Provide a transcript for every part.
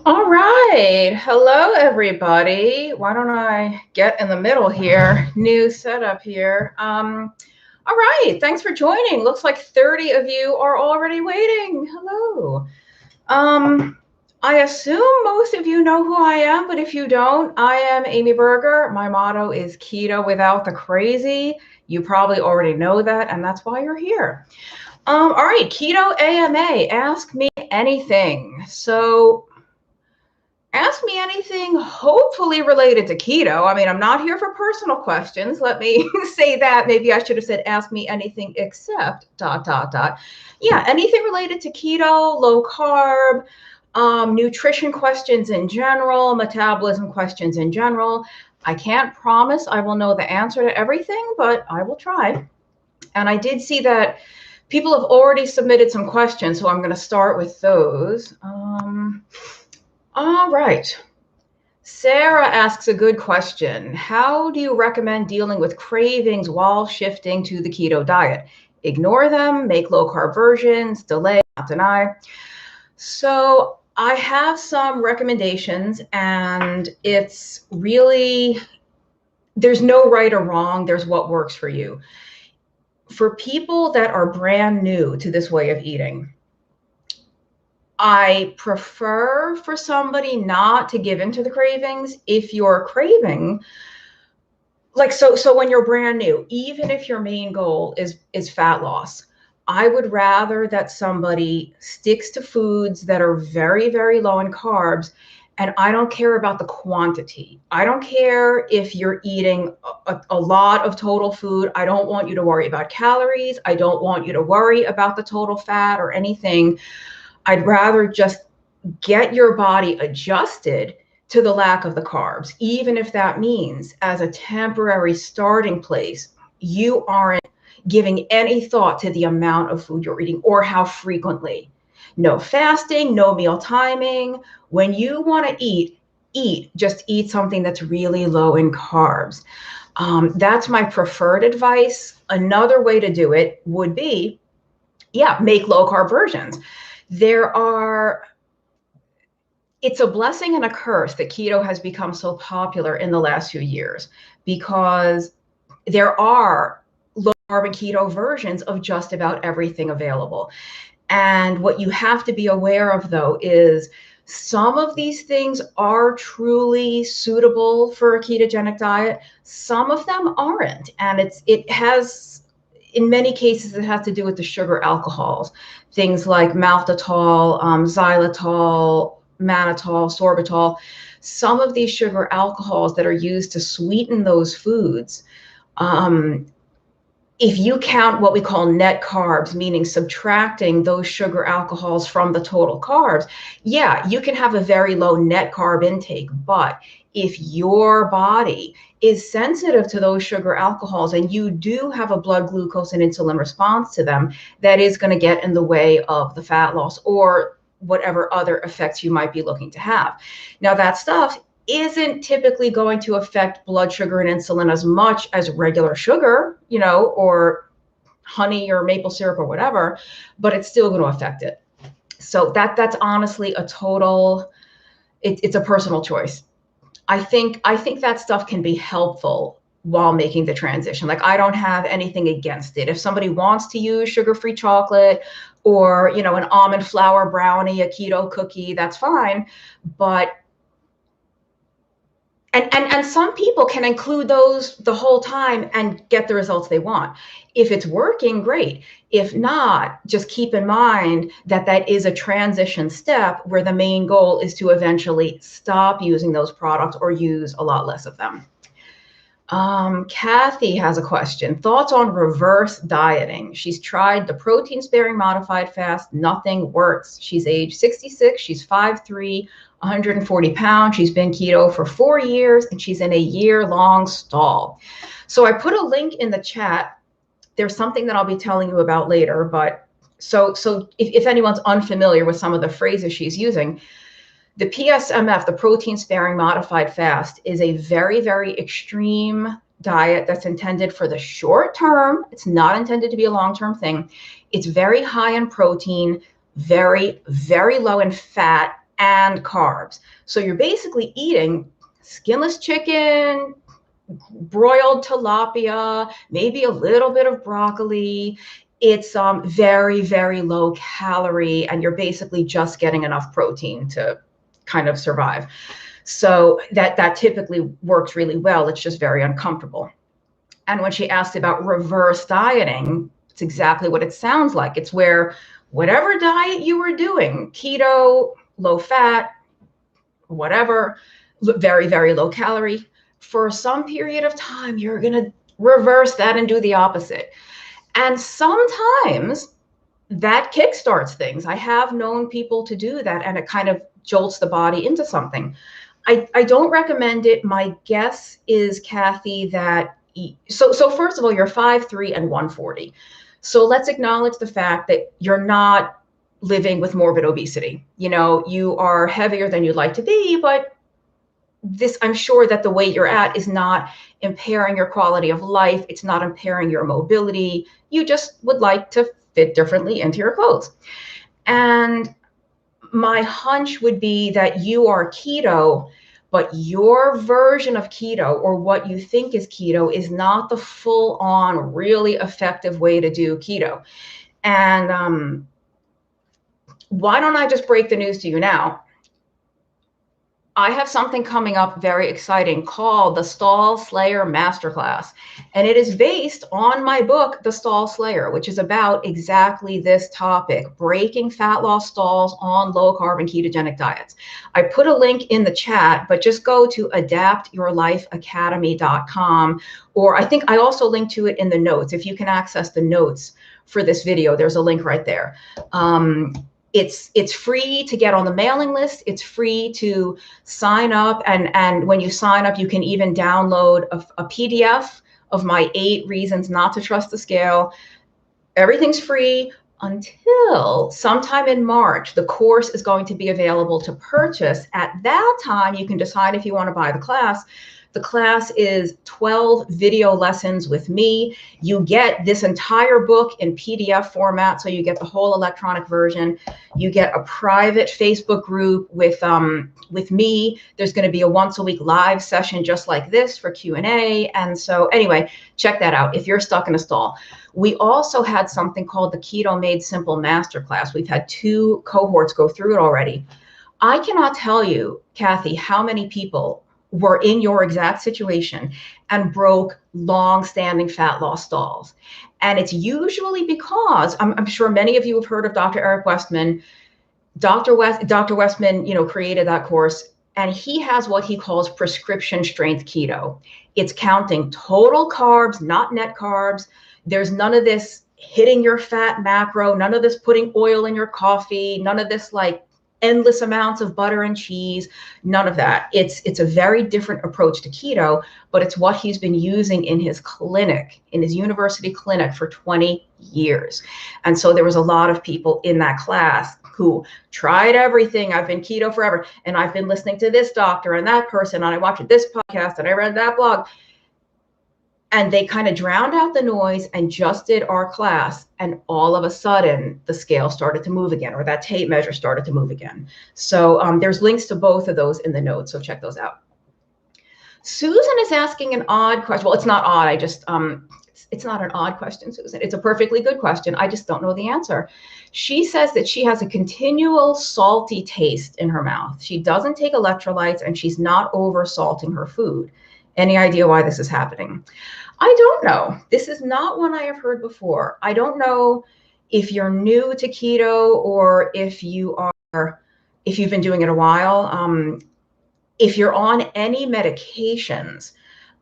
All right. Hello, everybody. Why don't I get in the middle here? New setup here. All right. Thanks for joining. Looks like 30 of you are already waiting. Hello. I assume most of you know who I am, but if you don't, I am Amy Berger. My motto is keto without the crazy. You probably already know that, and that's why you're here. All right. Keto AMA. Ask me anything. So ask me anything hopefully related to keto. I mean, I'm not here for personal questions. Let me say that. Maybe I should have said, ask me anything except ... Yeah, anything related to keto, low carb, nutrition questions in general, metabolism questions in general. I can't promise I will know the answer to everything, but I will try. And I did see that people have already submitted some questions, so I'm going to start with those. All right. Sarah asks a good question. How do you recommend dealing with cravings while shifting to the keto diet? Ignore them, make low carb versions, delay, not deny. So I have some recommendations, and it's really, there's no right or wrong. There's what works for you. For people that are brand new to this way of eating, I prefer for somebody not to give into the cravings. If you're craving, so when you're brand new, even if your main goal is fat loss, I would rather that somebody sticks to foods that are very, very low in carbs. And I don't care about the quantity. I don't care if you're eating a lot of total food. I don't want you to worry about calories. I don't want you to worry about the total fat or anything. I'd rather just get your body adjusted to the lack of the carbs, even if that means as a temporary starting place, you aren't giving any thought to the amount of food you're eating or how frequently. No fasting, no meal timing. When you want to eat, just eat something that's really low in carbs. That's my preferred advice. Another way to do it would be, make low carb versions. It's a blessing and a curse that keto has become so popular in the last few years, because there are low carb and keto versions of just about everything available. And what you have to be aware of, though, is some of these things are truly suitable for a ketogenic diet. Some of them aren't. And in many cases, it has to do with the sugar alcohols, things like maltitol, xylitol, mannitol, sorbitol. Some of these sugar alcohols that are used to sweeten those foods, if you count what we call net carbs, meaning subtracting those sugar alcohols from the total carbs, you can have a very low net carb intake. But if your body is sensitive to those sugar alcohols and you do have a blood glucose and insulin response to them, that is going to get in the way of the fat loss or whatever other effects you might be looking to have. Now, that stuff isn't typically going to affect blood sugar and insulin as much as regular sugar, or honey or maple syrup or whatever, but it's still going to affect it. So that's honestly it's a personal choice. I think that stuff can be helpful while making the transition. Like, I don't have anything against it. If somebody wants to use sugar-free chocolate or, an almond flour brownie, a keto cookie, that's fine. But And some people can include those the whole time and get the results they want. If it's working, great. If not, just keep in mind that is a transition step where the main goal is to eventually stop using those products or use a lot less of them. Kathy has a question. Thoughts on reverse dieting? She's tried the protein sparing modified fast. Nothing works. She's age 66. She's 5'3", 140 pounds. She's been keto for 4 years and she's in a year-long stall. So I put a link in the chat. There's something that I'll be telling you about later, but so if anyone's unfamiliar with some of the phrases she's using, the PSMF, the protein sparing modified fast, is a very, very extreme diet that's intended for the short term. It's not intended to be a long-term thing. It's very high in protein, very, very low in fat, and carbs. So you're basically eating skinless chicken, broiled tilapia, maybe a little bit of broccoli. It's very, very low calorie, and you're basically just getting enough protein to kind of survive. So that typically works really well. It's just very uncomfortable. And when she asked about reverse dieting, it's exactly what it sounds like. It's where whatever diet you were doing, keto, low fat, whatever, very, very low calorie, for some period of time, you're going to reverse that and do the opposite. And sometimes that kickstarts things. I have known people to do that, and it kind of jolts the body into something. I don't recommend it. My guess is, Kathy, that so first of all, you're 5'3" and 140. So let's acknowledge the fact that you're not living with morbid obesity. You know, you are heavier than you'd like to be, but this, I'm sure that the weight you're at is not impairing your quality of life. It's not impairing your mobility. You just would like to fit differently into your clothes. And my hunch would be that you are keto, but your version of keto, or what you think is keto, is not the full on, really effective way to do keto. And why don't I just break the news to you now? I have something coming up very exciting called the Stall Slayer Masterclass. And it is based on my book, The Stall Slayer, which is about exactly this topic, breaking fat loss stalls on low carb and ketogenic diets. I put a link in the chat, but just go to adaptyourlifeacademy.com, or I think I also linked to it in the notes. If you can access the notes for this video, there's a link right there. It's free to get on the mailing list. It's free to sign up. And when you sign up, you can even download a PDF of my 8 reasons not to trust the scale. Everything's free until sometime in March. The course is going to be available to purchase. At that time, you can decide if you want to buy the class. The class is 12 video lessons with me. You get this entire book in PDF format, so you get the whole electronic version. You get a private Facebook group with me. There's going to be a once-a-week live session just like this for Q&A. And so anyway, check that out if you're stuck in a stall. We also had something called the Keto Made Simple Masterclass. We've had 2 cohorts go through it already. I cannot tell you, Kathy, how many people were in your exact situation and broke long-standing fat loss stalls. And it's usually because, I'm sure many of you have heard of Dr. Eric Westman. Dr. Westman, created that course, and he has what he calls prescription strength keto. It's counting total carbs, not net carbs. There's none of this hitting your fat macro, none of this putting oil in your coffee, none of this like endless amounts of butter and cheese, none of that. It's a very different approach to keto, but it's what he's been using in his clinic, in his university clinic for 20 years. And so there was a lot of people in that class who tried everything. I've been keto forever, and I've been listening to this doctor and that person, and I watched this podcast and I read that blog. And they kind of drowned out the noise and just did our class. And all of a sudden, the scale started to move again, or that tape measure started to move again. So there's links to both of those in the notes. So check those out. Susan is asking an odd question. Well, it's not odd. It's not an odd question, Susan. It's a perfectly good question. I just don't know the answer. She says that she has a continual salty taste in her mouth. She doesn't take electrolytes, and she's not over salting her food. Any idea why this is happening? I don't know. This is not one I have heard before. I don't know if you're new to keto or if you've been doing it a while. If you're on any medications,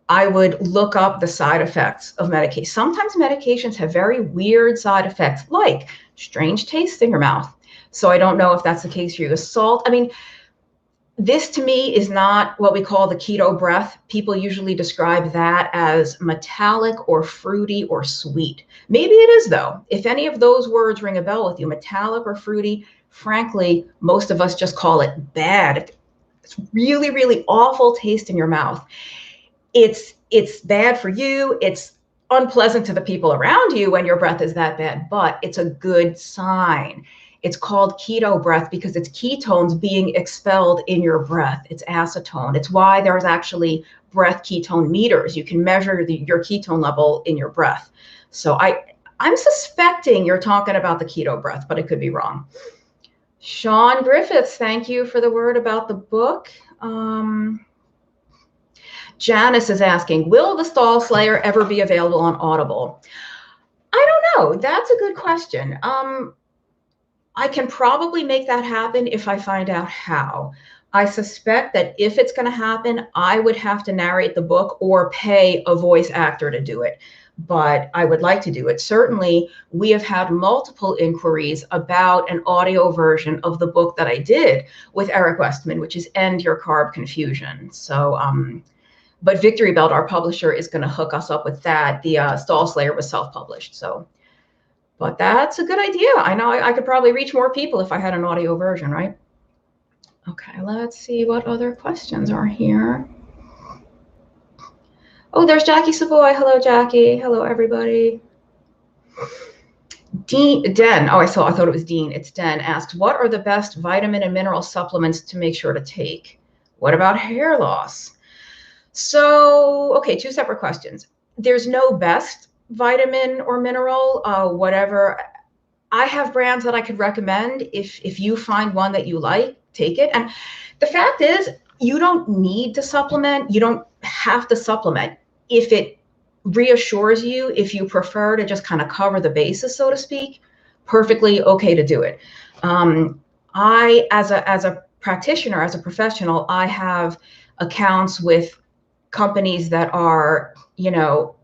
I would look up the side effects of medication. Sometimes medications have very weird side effects, like strange taste in your mouth. So I don't know if that's the case for you. Salt, this to me is not what we call the keto breath. People usually describe that as metallic or fruity or sweet. Maybe it is, though. If any of those words ring a bell with you, metallic or fruity, frankly, most of us just call it bad. It's really, really awful taste in your mouth. It's bad for you. It's unpleasant to the people around you when your breath is that bad, but it's a good sign. It's called keto breath because it's ketones being expelled in your breath. It's acetone. It's why there's actually breath ketone meters. You can measure your ketone level in your breath. So I'm suspecting you're talking about the keto breath, but I could be wrong. Sean Griffiths, thank you for the word about the book. Janice is asking, will the Stall Slayer ever be available on Audible? I don't know. That's a good question. I can probably make that happen if I find out how. I suspect that if it's going to happen, I would have to narrate the book or pay a voice actor to do it. But I would like to do it. Certainly, we have had multiple inquiries about an audio version of the book that I did with Eric Westman, which is End Your Carb Confusion. So, but Victory Belt, our publisher, is going to hook us up with that. The Stall Slayer was self-published. So, but that's a good idea. I know I could probably reach more people if I had an audio version, right? Okay, let's see what other questions are here. Oh, there's Jackie Savoy. Hello, Jackie. Hello, everybody. Den. Oh, I thought it was Dean. It's Den. Asks, what are the best vitamin and mineral supplements to make sure to take? What about hair loss? So, okay, two separate questions. There's no best vitamin or mineral, whatever. I have brands that I could recommend. If you find one that you like, take it. And the fact is, you don't need to supplement. You don't have to supplement. If it reassures you, if you prefer to just kind of cover the bases, so to speak, perfectly okay to do it. I, as a practitioner, as a professional, I have accounts with companies that are,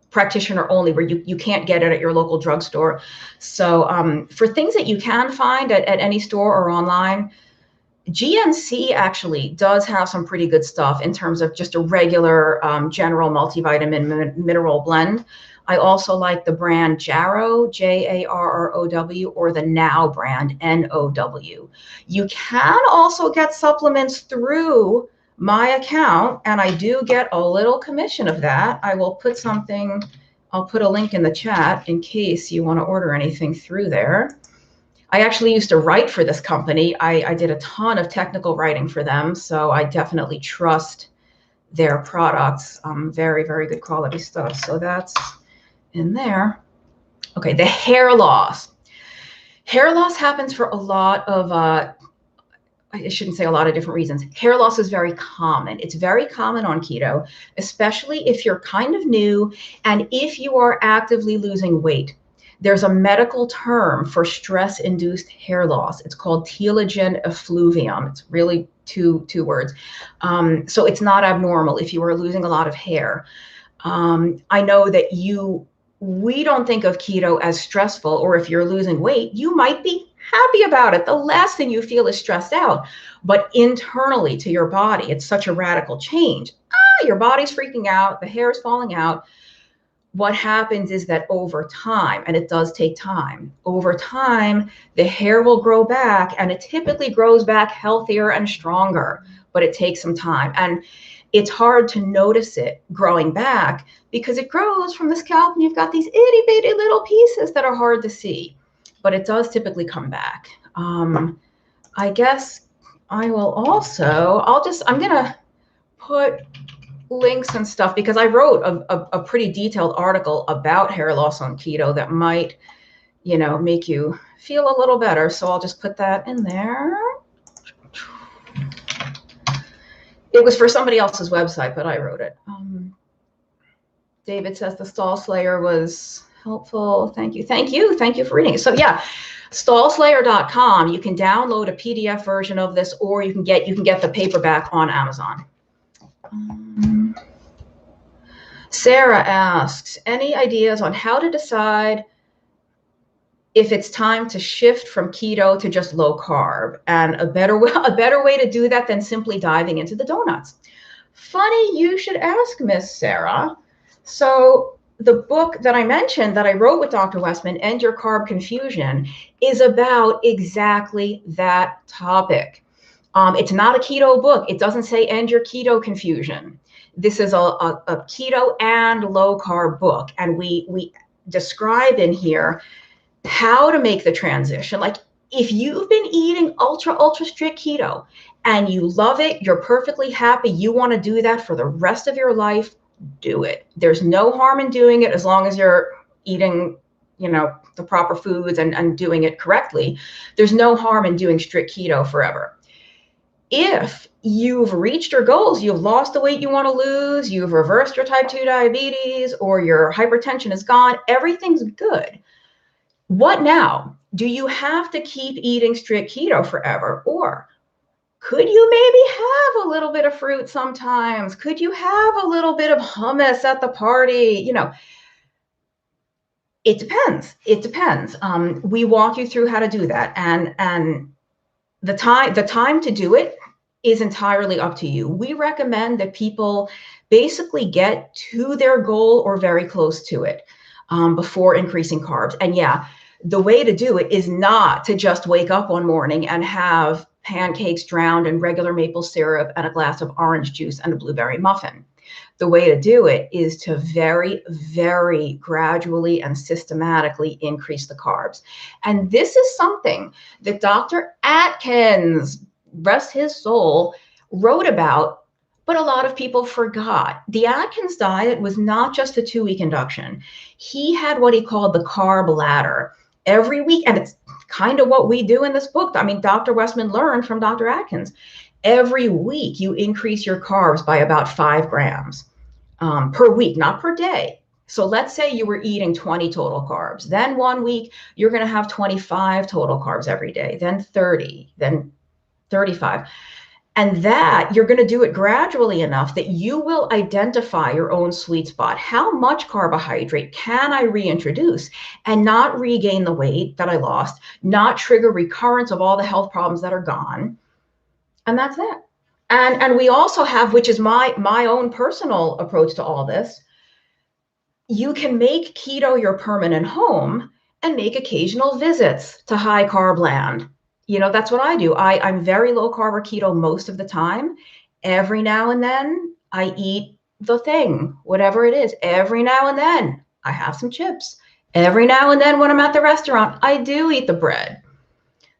practitioner only, where you can't get it at your local drugstore. So for things that you can find at any store or online, GNC actually does have some pretty good stuff in terms of just a regular general multivitamin mineral blend. I also like the brand Jarrow, Jarrow, or the Now brand, NOW. You can also get supplements through my account, and I do get a little commission of that. I'll put a link in the chat in case you want to order anything through there. I actually used to write for this company. I did a ton of technical writing for them, so I definitely trust their products. Very, very good quality stuff. So that's in there. Okay, the hair loss. Hair loss happens for a lot of, I shouldn't say a lot of different reasons. Hair loss is very common. It's very common on keto, especially if you're kind of new and if you are actively losing weight. There's a medical term for stress-induced hair loss. It's called telogen effluvium. It's really two words. So it's not abnormal if you are losing a lot of hair. I know that we don't think of keto as stressful, or if you're losing weight, you might be happy about it. The last thing you feel is stressed out. But internally to your body, it's such a radical change. Your body's freaking out. The hair is falling out. What happens is that over time, and it does take time, over time, the hair will grow back, and it typically grows back healthier and stronger, but it takes some time. And it's hard to notice it growing back because it grows from the scalp and you've got these itty bitty little pieces that are hard to see, but it does typically come back. I guess I will also, I'm going to put links and stuff because I wrote a pretty detailed article about hair loss on keto that might, make you feel a little better. So I'll just put that in there. It was for somebody else's website, but I wrote it. David says the Stall Slayer was helpful. Thank you. Thank you for reading it. So yeah, stallslayer.com. You can download a PDF version of this, or you can get the paperback on Amazon. Sarah asks, any ideas on how to decide if it's time to shift from keto to just low carb, and a better way to do that than simply diving into the donuts? Funny you should ask, Miss Sarah. So the book that I mentioned that I wrote with Dr. Westman, End Your Carb Confusion, is about exactly that topic. It's not a keto book. It doesn't say end your keto confusion. This is a keto and low carb book. And we describe in here how to make the transition. Like, if you've been eating ultra strict keto and you love it, you're perfectly happy, you want to do that for the rest of your life, do it. There's no harm in doing it as long as you're eating, the proper foods and doing it correctly. There's no harm in doing strict keto forever. If you've reached your goals, you've lost the weight you want to lose, you've reversed your type 2 diabetes, or your hypertension is gone, everything's good. What now? Do you have to keep eating strict keto forever? Or could you maybe have a little bit of fruit sometimes? Could you have a little bit of hummus at the party? It depends. It depends. We walk you through how to do that. And the time to do it is entirely up to you. We recommend that people basically get to their goal or very close to it before increasing carbs. And yeah, the way to do it is not to just wake up one morning and have pancakes drowned in regular maple syrup and a glass of orange juice and a blueberry muffin. The way to do it is to very, very gradually and systematically increase the carbs. And this is something that Dr. Atkins, rest his soul, wrote about, but a lot of people forgot. The Atkins diet was not just a 2-week induction. He had what he called the carb ladder. Every week, and it's kind of what we do in this book. I mean, Dr. Westman learned from Dr. Atkins. Every week, you increase your carbs by about 5 grams per week, not per day. So let's say you were eating 20 total carbs. Then one week, you're going to have 25 total carbs every day, then 30, then 35. And that you're going to do it gradually enough that you will identify your own sweet spot. How much carbohydrate can I reintroduce and not regain the weight that I lost, not trigger recurrence of all the health problems that are gone? And that's that. And we also have, which is my own personal approach to all this, you can make keto your permanent home and make occasional visits to high carb land. That's what I do. I'm very low carb or keto most of the time. Every now and then I eat the thing, whatever it is. Every now and then I have some chips. Every now and then when I'm at the restaurant, I do eat the bread.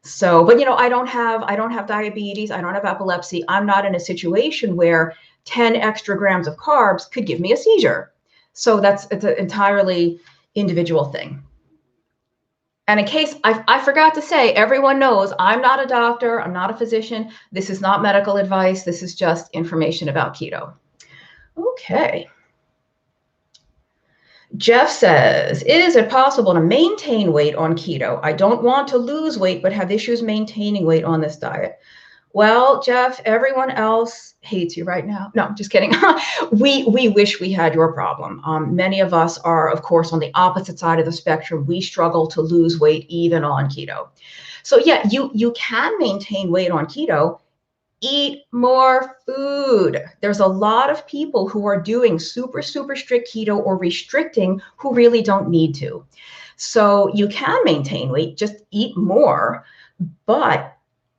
So, but I don't have diabetes. I don't have epilepsy. I'm not in a situation where 10 extra grams of carbs could give me a seizure. So it's an entirely individual thing. And in case I forgot to say, everyone knows I'm not a doctor. I'm not a physician. This is not medical advice. This is just information about keto. Okay. Jeff says, is it possible to maintain weight on keto? I don't want to lose weight, but have issues maintaining weight on this diet. Well, Jeff, everyone else hates you right now. No, just kidding. We wish we had your problem. Many of us are, of course, on the opposite side of the spectrum. We struggle to lose weight even on keto. So yeah, you can maintain weight on keto. Eat more food. There's a lot of people who are doing super strict keto or restricting who really don't need to. So you can maintain weight, just eat more. But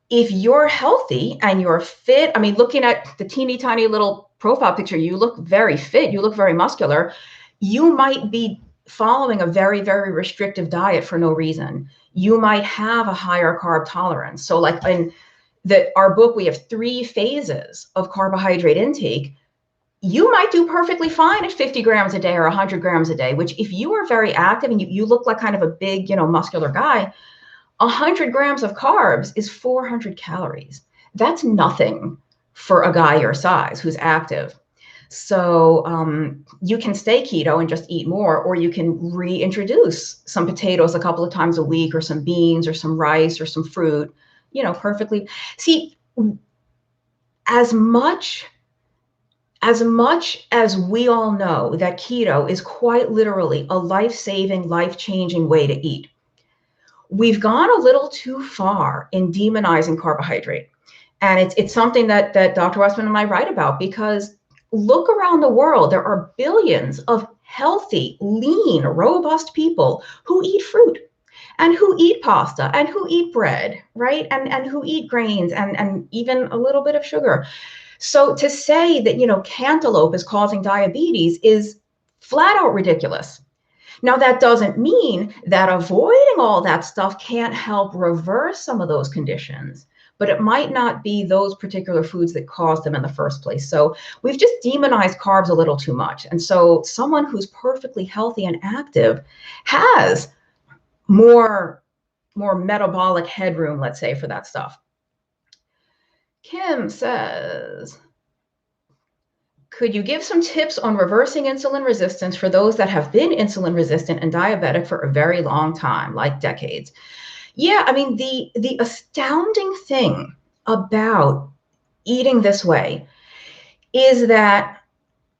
if you're healthy and you're fit, I mean, looking at the teeny tiny little profile picture, you look very fit, you look very muscular. You might be following a very, very restrictive diet for no reason. You might have a higher carb tolerance. So like in our book, we have 3 phases of carbohydrate intake. You might do perfectly fine at 50 grams a day or 100 grams a day, which if you are very active and you look like kind of a big, muscular guy, 100 grams of carbs is 400 calories. That's nothing for a guy your size who's active. So you can stay keto and just eat more, or you can reintroduce some potatoes a couple of times a week, or some beans, or some rice, or some fruit, perfectly. See, as much as we all know that keto is quite literally a life-saving, life-changing way to eat, we've gone a little too far in demonizing carbohydrate. And it's something that Dr. Westman and I write about, because look around the world, there are billions of healthy, lean, robust people who eat fruit and who eat pasta and who eat bread, right? And who eat grains and even a little bit of sugar. So to say that, cantaloupe is causing diabetes is flat out ridiculous. Now, that doesn't mean that avoiding all that stuff can't help reverse some of those conditions, but it might not be those particular foods that caused them in the first place. So we've just demonized carbs a little too much. And so someone who's perfectly healthy and active has more metabolic headroom, let's say, for that stuff. Kim says, could you give some tips on reversing insulin resistance for those that have been insulin resistant and diabetic for a very long time, like decades? Yeah, I mean, the astounding thing about eating this way is that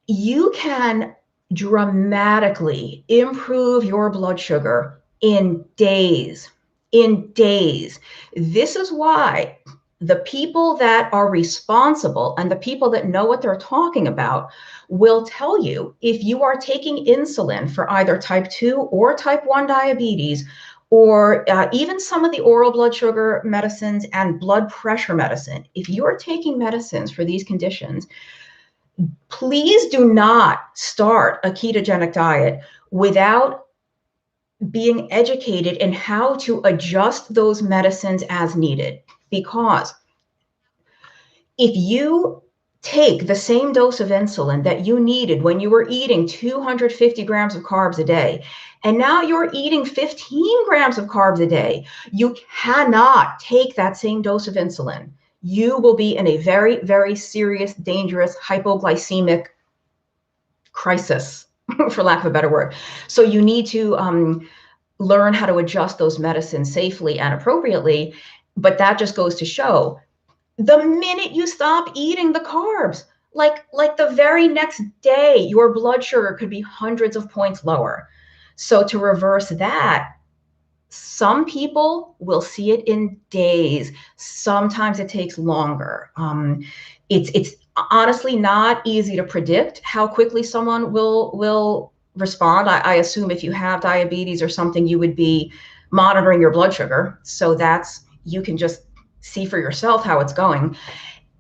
you can dramatically improve your blood sugar in days. In days. This is why the people that are responsible and the people that know what they're talking about will tell you, if you are taking insulin for either type 2 or type 1 diabetes, or even some of the oral blood sugar medicines and blood pressure medicine, if you are taking medicines for these conditions, please do not start a ketogenic diet without being educated in how to adjust those medicines as needed. Because if you take the same dose of insulin that you needed when you were eating 250 grams of carbs a day, and now you're eating 15 grams of carbs a day, you cannot take that same dose of insulin. You will be in a very, very serious, dangerous hypoglycemic crisis, for lack of a better word. So you need to learn how to adjust those medicines safely and appropriately. But that just goes to show, the minute you stop eating the carbs, like the very next day, your blood sugar could be hundreds of points lower. So to reverse that, some people will see it in days. Sometimes it takes longer. It's honestly not easy to predict how quickly someone will respond. I assume if you have diabetes or something, you would be monitoring your blood sugar. So you can just see for yourself how it's going.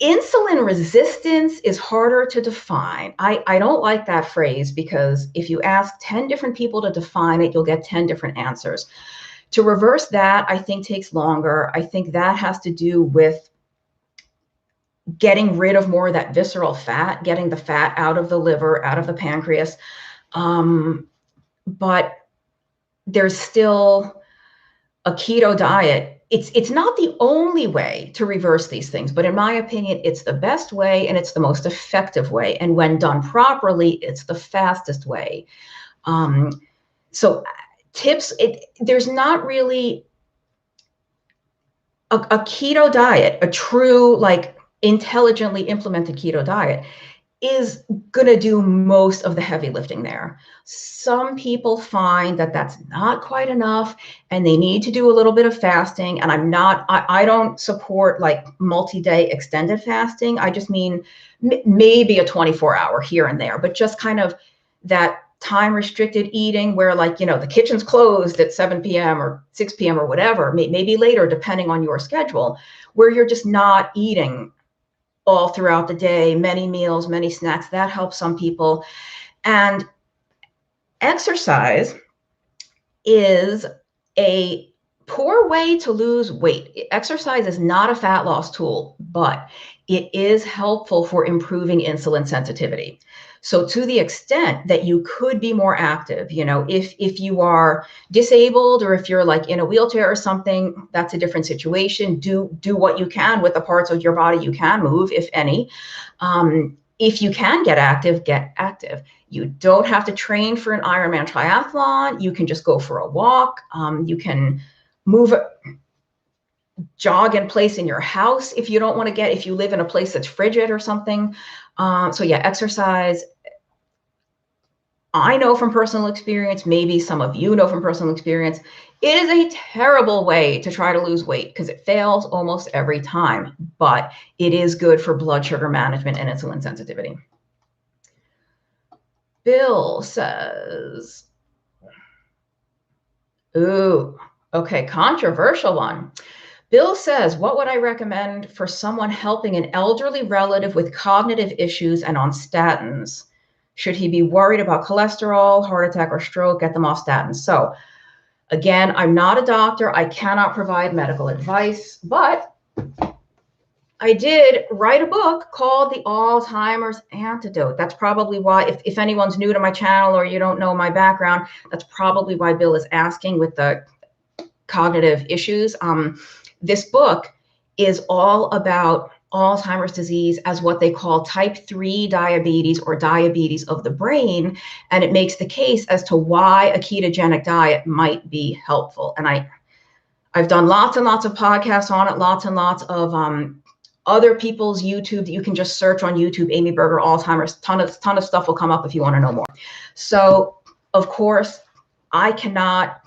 Insulin resistance is harder to define. I don't like that phrase, because if you ask 10 different people to define it, you'll get 10 different answers. To reverse that, I think, takes longer. I think that has to do with getting rid of more of that visceral fat, getting the fat out of the liver, out of the pancreas. But there's still a keto diet. It's not the only way to reverse these things, but in my opinion, it's the best way and it's the most effective way. And when done properly, it's the fastest way. So tips, there's not really a keto diet, a true, like, intelligently implemented keto diet is going to do most of the heavy lifting there. Some people find that that's not quite enough and they need to do a little bit of fasting. And I don't support like multi-day extended fasting. I just mean maybe a 24-hour here and there, but just kind of that time restricted eating where, like, the kitchen's closed at 7 p.m. or 6 p.m. or whatever, maybe later, depending on your schedule, where you're just not eating all throughout the day, many meals, many snacks. That helps some people. And exercise is a poor way to lose weight. Exercise is not a fat loss tool, but it is helpful for improving insulin sensitivity. So to the extent that you could be more active, if you are disabled or if you're like in a wheelchair or something, that's a different situation. Do what you can with the parts of your body you can move, if any. If you can get active, get active. You don't have to train for an Ironman triathlon. You can just go for a walk. You can jog in place in your house if you don't want to if you live in a place that's frigid or something. So yeah, exercise. I know from personal experience, maybe some of you know from personal experience, it is a terrible way to try to lose weight because it fails almost every time, but it is good for blood sugar management and insulin sensitivity. Bill says, ooh, okay, controversial one. Bill says, what would I recommend for someone helping an elderly relative with cognitive issues and on statins? Should he be worried about cholesterol, heart attack, or stroke? Get them off statins. So again, I'm not a doctor. I cannot provide medical advice, but I did write a book called The Alzheimer's Antidote. That's probably why, if anyone's new to my channel or you don't know my background, that's probably why Bill is asking with the cognitive issues. This book is all about Alzheimer's disease as what they call type 3 diabetes or diabetes of the brain. And it makes the case as to why a ketogenic diet might be helpful. And I've done lots and lots of podcasts on it, lots and lots of other people's YouTube that you can just search on YouTube, Amy Berger, Alzheimer's, ton of stuff will come up if you want to know more. So of course, I cannot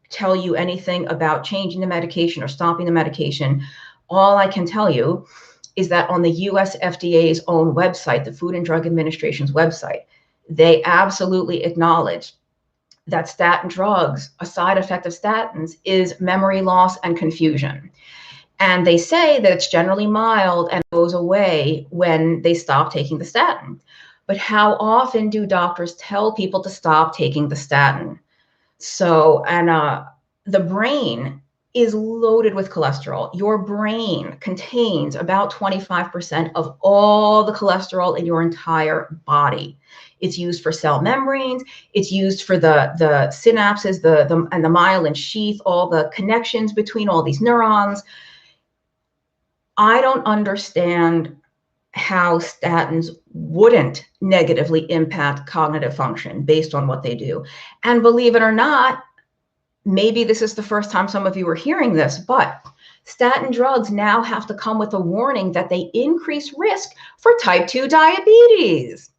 tell you anything about changing the medication or stopping the medication. All I can tell you is that on the US FDA's own website, the Food and Drug Administration's website, they absolutely acknowledge that statin drugs, a side effect of statins, is memory loss and confusion. And they say that it's generally mild and goes away when they stop taking the statin. But how often do doctors tell people to stop taking the statin? So, and the brain is loaded with cholesterol. Your brain contains about 25% of all the cholesterol in your entire body. It's used for cell membranes. It's used for the synapses, and the myelin sheath, all the connections between all these neurons. I don't understand how statins wouldn't negatively impact cognitive function based on what they do. And believe it or not, maybe this is the first time some of you are hearing this, but statin drugs now have to come with a warning that they increase risk for type 2 diabetes.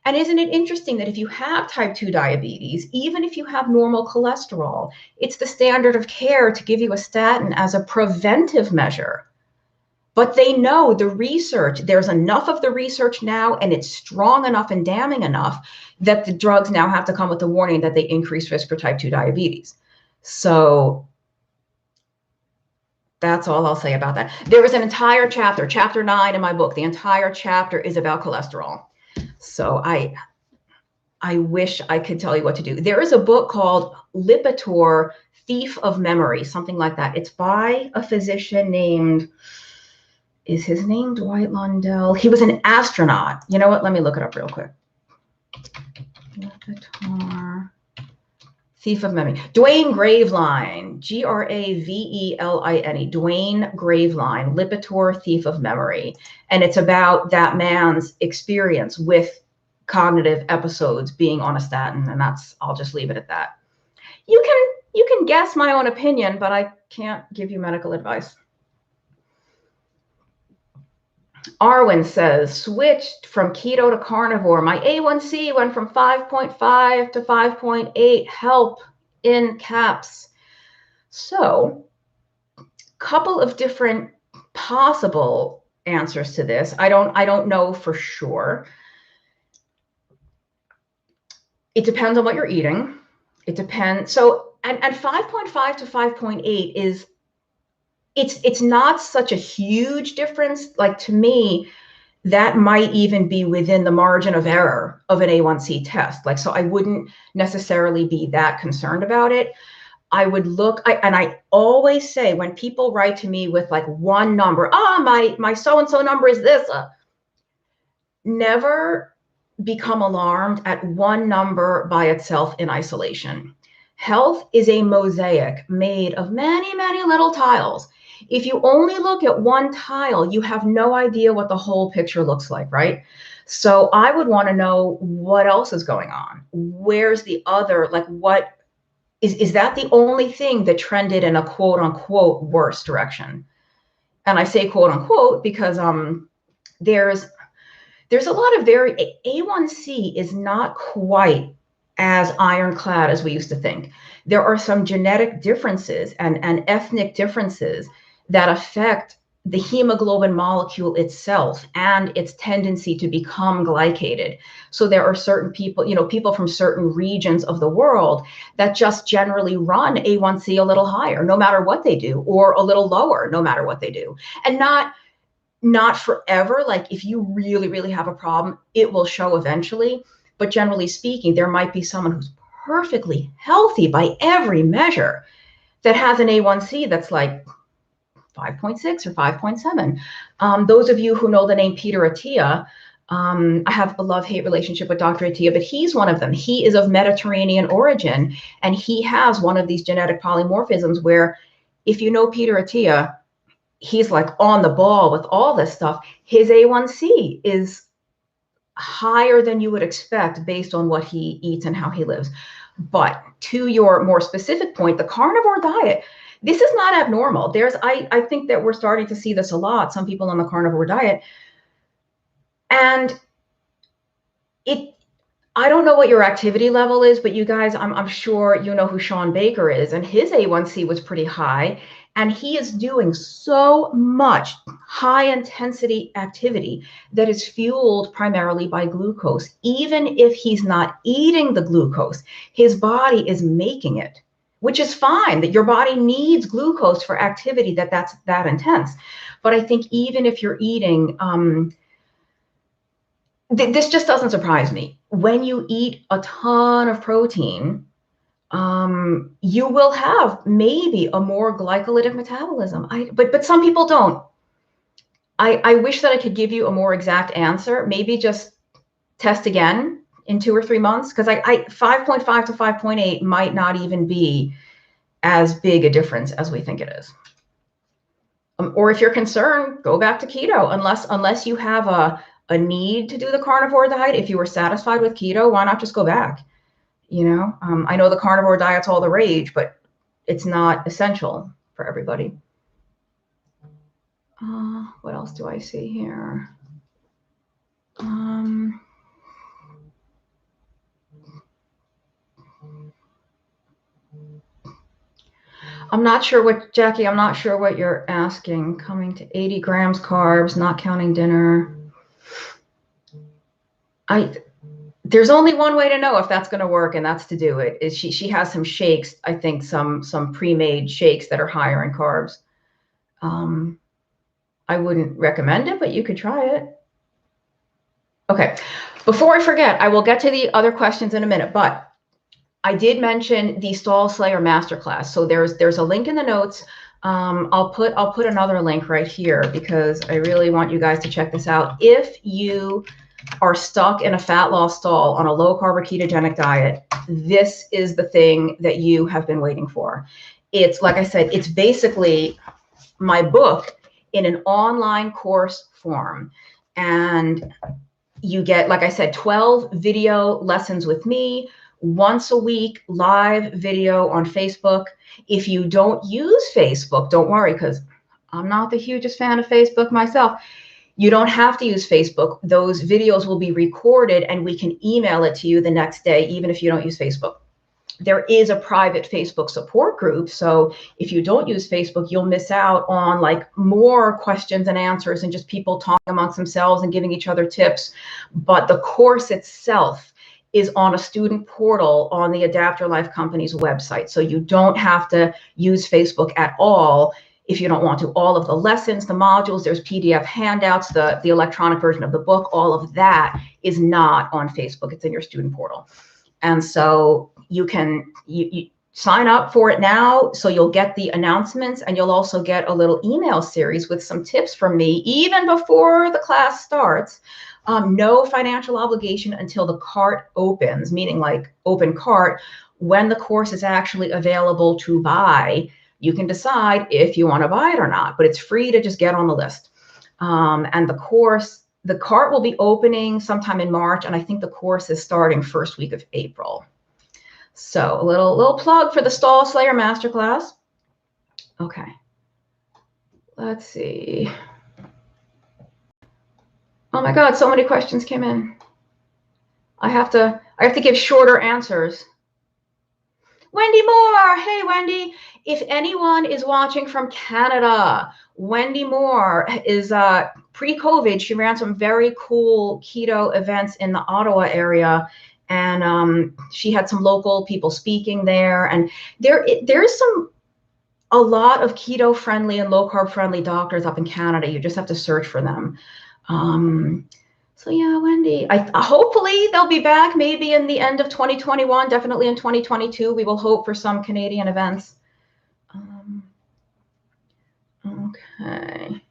And isn't it interesting that if you have type 2 diabetes, even if you have normal cholesterol, it's the standard of care to give you a statin as a preventive measure. But they know the research, there's enough of the research now, and it's strong enough and damning enough that the drugs now have to come with a warning that they increase risk for type 2 diabetes. So that's all I'll say about that. There is an entire chapter, chapter 9 in my book. The entire chapter is about cholesterol. So I wish I could tell you what to do. There is a book called Lipitor, Thief of Memory, something like that. It's by a physician named... Is his name Dwight Lundell? He was an astronaut. You know what? Let me look it up real quick. Lipitor, Thief of Memory. Dwayne Graveline, Graveline, Dwayne Graveline, Lipitor, Thief of Memory. And it's about that man's experience with cognitive episodes being on a statin. And I'll just leave it at that. You can guess my own opinion, but I can't give you medical advice. Arwen says, switched from keto to carnivore. My A1C went from 5.5 to 5.8. Help in caps. So, couple of different possible answers to this. I don't know for sure. It depends on what you're eating. It depends. So, and 5.5 to 5.8 is, it's not such a huge difference. Like, to me, that might even be within the margin of error of an A1C test. Like, so I wouldn't necessarily be that concerned about it. I would look, and I always say when people write to me with like one number, my so-and-so number is this, never become alarmed at one number by itself in isolation. Health is a mosaic made of many, many little tiles. If you only look at one tile, you have no idea what the whole picture looks like, right? So I would want to know what else is going on. Where's the other, like, what is that the only thing that trended in a quote unquote worse direction? And I say quote unquote because there's a lot of A1C is not quite as ironclad as we used to think. There are some genetic differences and ethnic differences that affect the hemoglobin molecule itself and its tendency to become glycated. So there are certain people, people from certain regions of the world that just generally run A1C a little higher, no matter what they do, or a little lower, no matter what they do. And not forever. Like, if you really, really have a problem, it will show eventually. But generally speaking, there might be someone who's perfectly healthy by every measure that has an A1C that's like 5.6 or 5.7. Those of you who know the name Peter Attia, I have a love-hate relationship with Dr. Attia, but he's one of them. He is of Mediterranean origin, and he has one of these genetic polymorphisms where, if you know Peter Attia, he's like on the ball with all this stuff. His A1C is higher than you would expect based on what he eats and how he lives. But to your more specific point, the carnivore diet, this is not abnormal. I think that we're starting to see this a lot, some people on the carnivore diet. And I don't know what your activity level is, but you guys, I'm sure you know who Sean Baker is, and his A1C was pretty high, and he is doing so much high intensity activity that is fueled primarily by glucose. Even if he's not eating the glucose, his body is making it, which is fine, that your body needs glucose for activity that's that intense. But I think even if you're eating, this just doesn't surprise me. When you eat a ton of protein, you will have maybe a more glycolytic metabolism. But some people don't. I wish that I could give you a more exact answer. Maybe just test again in 2 or 3 months, because 5.5 to 5.8 might not even be as big a difference as we think it is. Or if you're concerned, go back to keto. Unless you have a need to do the carnivore diet. If you were satisfied with keto, why not just go back? You know, I know the carnivore diet's all the rage, but it's not essential for everybody. What else do I see here? I'm not sure what, Jackie, I'm not sure what you're asking. Coming to 80 grams carbs, not counting dinner. There's only one way to know if that's going to work, and that's to do it. She has some shakes, I think some pre-made shakes that are higher in carbs. I wouldn't recommend it, but you could try it. Okay, before I forget, I will get to the other questions in a minute, but I did mention the Stall Slayer Masterclass. So there's a link in the notes. I'll put another link right here because I really want you guys to check this out. If you are stuck in a fat loss stall on a low carb or ketogenic diet, this is the thing that you have been waiting for. It's, like I said, it's basically my book in an online course form. And you get, like I said, 12 video lessons with me, once a week, live video on Facebook. If you don't use Facebook, don't worry, because I'm not the hugest fan of Facebook myself. You don't have to use Facebook. Those videos will be recorded and we can email it to you the next day, even if you don't use Facebook. There is a private Facebook support group. So if you don't use Facebook, you'll miss out on like more questions and answers and just people talking amongst themselves and giving each other tips. But the course itself is on a student portal on the Adapt Your Life Company's website. So you don't have to use Facebook at all if you don't want to. All of the lessons, the modules, there's PDF handouts, the electronic version of the book, all of that is not on Facebook. It's in your student portal. And so you can you sign up for it now, so you'll get the announcements, and you'll also get a little email series with some tips from me even before the class starts. No financial obligation until the cart opens, meaning like open cart. When the course is actually available to buy, you can decide if you want to buy it or not, but it's free to just get on the list. And the cart will be opening sometime in March, and I think the course is starting first week of April. So a little plug for the Stall Slayer Masterclass. Okay, let's see. Oh my God, so many questions came in. I have to give shorter answers. Wendy Moore, hey Wendy. If anyone is watching from Canada, Wendy Moore is pre-COVID. She ran some very cool keto events in the Ottawa area, and she had some local people speaking there. And there's a lot of keto friendly and low carb friendly doctors up in Canada. You just have to search for them. So yeah, Wendy, hopefully they'll be back maybe in the end of 2021, definitely in 2022. We will hope for some Canadian events. Okay.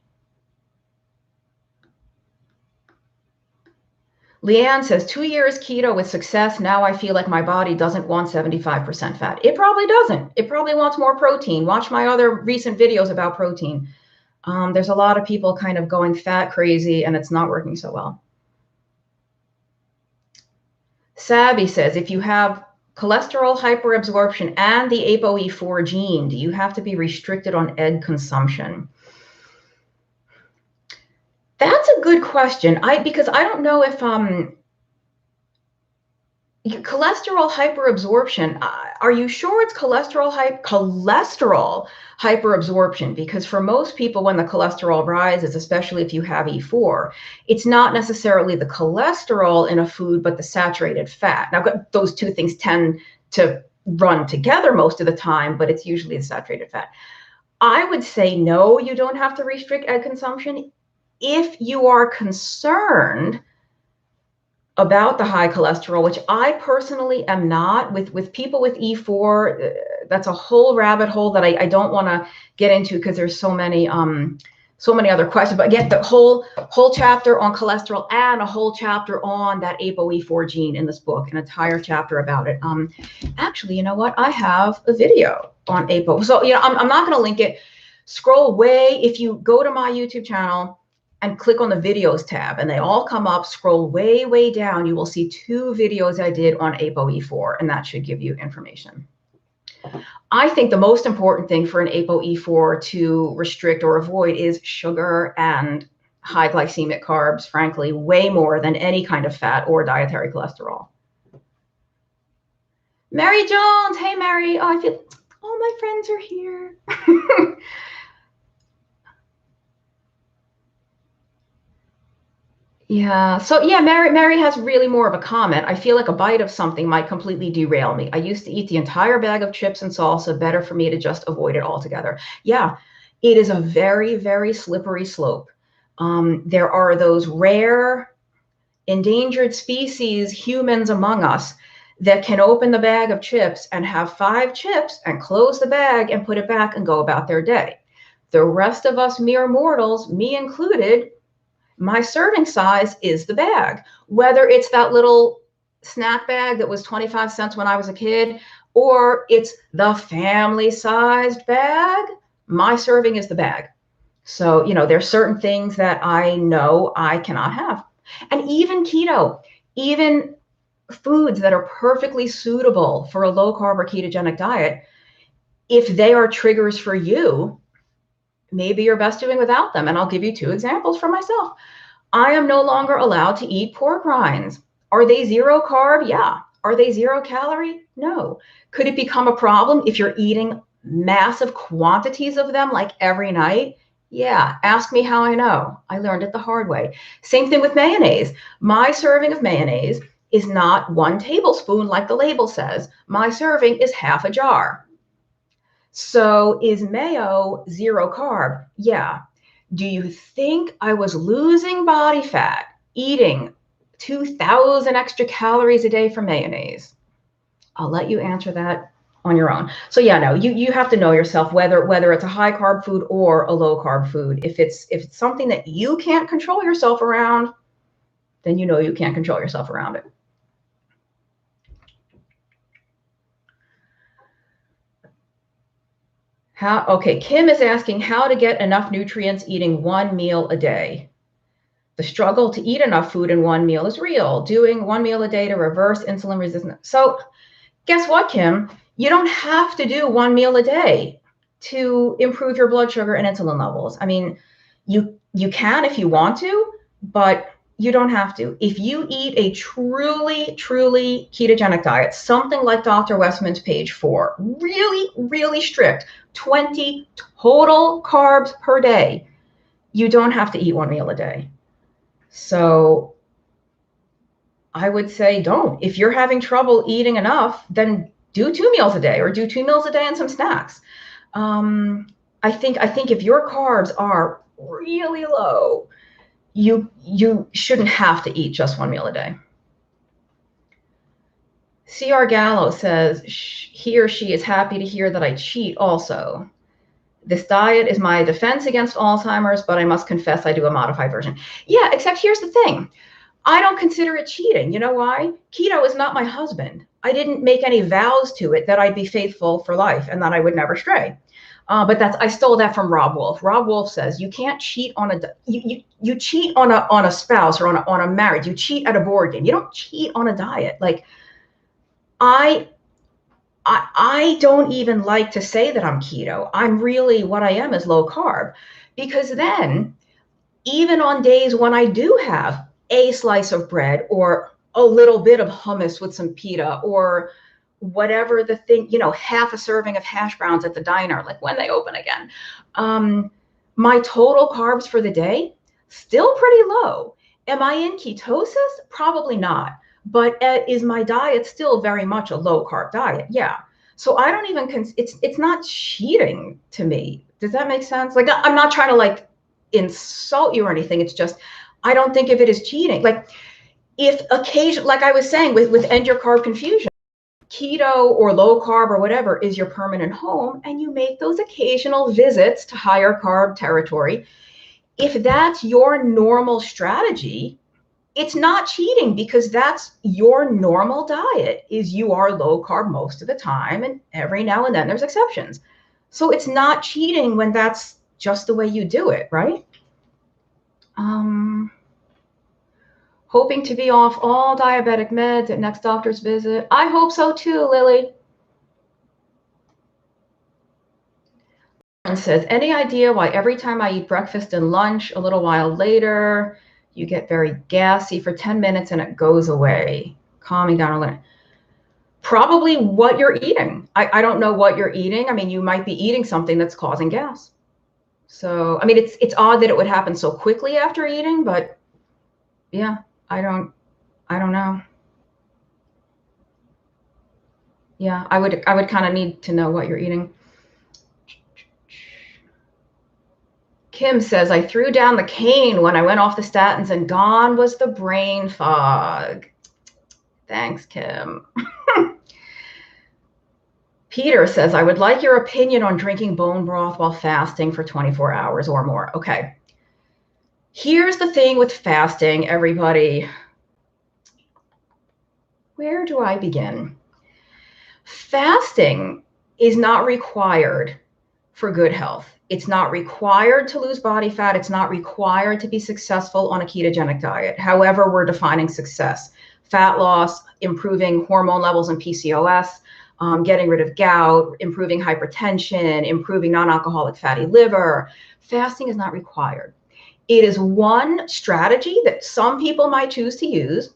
Leanne says, 2 years keto with success. Now I feel like my body doesn't want 75% fat. It probably doesn't. It probably wants more protein. Watch my other recent videos about protein. There's a lot of people kind of going fat crazy and it's not working so well. Sabby says, if you have cholesterol hyperabsorption and the ApoE4 gene, do you have to be restricted on egg consumption? That's a good question. Because I don't know if cholesterol hyperabsorption, are you sure it's cholesterol hyperabsorption? Because for most people, when the cholesterol rises, especially if you have E4, it's not necessarily the cholesterol in a food, but the saturated fat. Now, those two things tend to run together most of the time, but it's usually the saturated fat. I would say no, you don't have to restrict egg consumption. If you are concerned about the high cholesterol, which I personally am not, with people with E4, that's a whole rabbit hole that I don't want to get into because there's so many other questions. But again, the whole chapter on cholesterol and a whole chapter on that ApoE4 gene in this book, an entire chapter about it. Actually, you know what? I have a video on APO. So, I'm not going to link it. Scroll way, if you go to my YouTube channel and click on the videos tab and they all come up, scroll way, way down, you will see 2 videos I did on ApoE4, and that should give you information. I think the most important thing for an ApoE4 to restrict or avoid is sugar and high glycemic carbs, frankly, way more than any kind of fat or dietary cholesterol. Mary Jones, hey Mary, I feel all my friends are here. Yeah. So yeah, Mary has really more of a comment. I feel like a bite of something might completely derail me. I used to eat the entire bag of chips and salsa. Better for me to just avoid it altogether. Yeah, it is a very, very slippery slope. There are those rare endangered species, humans among us, that can open the bag of chips and have 5 chips and close the bag and put it back and go about their day. The rest of us mere mortals, me included, my serving size is the bag, whether it's that little snack bag that was 25 cents when I was a kid, or it's the family sized bag. My serving is the bag. So, there's certain things that I know I cannot have. And even keto, even foods that are perfectly suitable for a low carb or ketogenic diet, if they are triggers for you, maybe you're best doing without them. And I'll give you 2 examples for myself. I am no longer allowed to eat pork rinds. Are they 0 carb? Yeah. Are they 0 calorie? No. Could it become a problem if you're eating massive quantities of them like every night? Yeah. Ask me how I know. I learned it the hard way. Same thing with mayonnaise. My serving of mayonnaise is not 1 tablespoon like the label says. My serving is half a jar. So is mayo 0 carb? Yeah. Do you think I was losing body fat eating 2,000 extra calories a day from mayonnaise? I'll let you answer that on your own. So yeah, no, you have to know yourself whether it's a high carb food or a low carb food. If it's something that you can't control yourself around, then you can't control yourself around it. Okay, Kim is asking how to get enough nutrients eating 1 meal a day. The struggle to eat enough food in 1 meal is real. Doing 1 meal a day to reverse insulin resistance. So guess what, Kim? You don't have to do 1 meal a day to improve your blood sugar and insulin levels. I mean, you can if you want to, but you don't have to. If you eat a truly, truly ketogenic diet, something like Dr. Westman's page 4, really, really strict, 20 total carbs per day, you don't have to eat 1 meal a day. So I would say don't. If you're having trouble eating enough, then do 2 meals a day or do 2 meals a day and some snacks. I think if your carbs are really low, you shouldn't have to eat just one meal a day. C.R. Gallo says he or she is happy to hear that I cheat also. This diet is my defense against Alzheimer's, but I must confess I do a modified version. Yeah, except here's the thing. I don't consider it cheating. You know why? Keto is not my husband. I didn't make any vows to it that I'd be faithful for life and that I would never stray. But I stole that from Rob Wolf. Rob Wolf says you can't cheat on you cheat on a spouse or on a marriage. You cheat at a board game. You don't cheat on a diet. Like I don't even like to say that I'm keto. I'm really, what I am is low carb, because then even on days when I do have a slice of bread or a little bit of hummus with some pita or whatever the thing, half a serving of hash browns at the diner, like when they open again, my total carbs for the day, still pretty low. Am I in ketosis? Probably not. But is my diet still very much a low carb diet? Yeah. So I don't even, it's not cheating to me. Does that make sense? Like, I'm not trying to like insult you or anything. It's just, I don't think of it as cheating. Like if occasion, like I was saying with End Your Carb Confusion, keto or low carb or whatever is your permanent home, and you make those occasional visits to higher carb territory. If that's your normal strategy, it's not cheating, because that's your normal diet, is you are low carb most of the time, and every now and then there's exceptions. So it's not cheating when that's just the way you do it, right? Hoping to be off all diabetic meds at next doctor's visit. I hope so too, Lily. And says, any idea why every time I eat breakfast and lunch, a little while later, you get very gassy for 10 minutes and it goes away, calming down a little? Probably what you're eating. I don't know what you're eating. I mean, you might be eating something that's causing gas. So, I mean, it's odd that it would happen so quickly after eating, but yeah, I don't know. Yeah, I would kind of need to know what you're eating. Kim says, I threw down the cane when I went off the statins and gone was the brain fog. Thanks, Kim. Peter says, I would like your opinion on drinking bone broth while fasting for 24 hours or more. Okay. Here's the thing with fasting, everybody. Where do I begin? Fasting is not required for good health. It's not required to lose body fat. It's not required to be successful on a ketogenic diet. However, we're defining success: fat loss, improving hormone levels in PCOS, getting rid of gout, improving hypertension, improving non-alcoholic fatty liver. Fasting is not required. It is one strategy that some people might choose to use.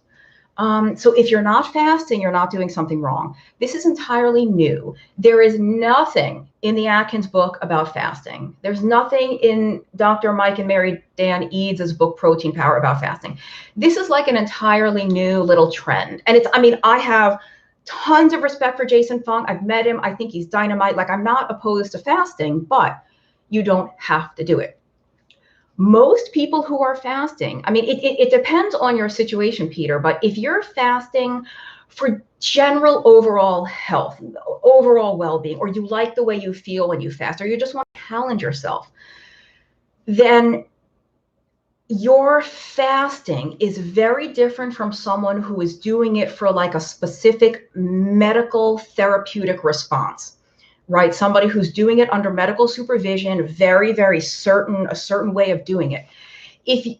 So if you're not fasting, you're not doing something wrong. This is entirely new. There is nothing in the Atkins book about fasting. There's nothing in Dr. Mike and Mary Dan Eads' book, Protein Power, about fasting. This is like an entirely new little trend. And I have tons of respect for Jason Fung. I've met him. I think he's dynamite. Like, I'm not opposed to fasting, but you don't have to do it. Most people who are fasting, it depends on your situation, Peter, but if you're fasting for general overall health, overall well-being, or you like the way you feel when you fast, or you just want to challenge yourself, then your fasting is very different from someone who is doing it for like a specific medical therapeutic response. Right? Somebody who's doing it under medical supervision, very, very certain, a certain way of doing it. If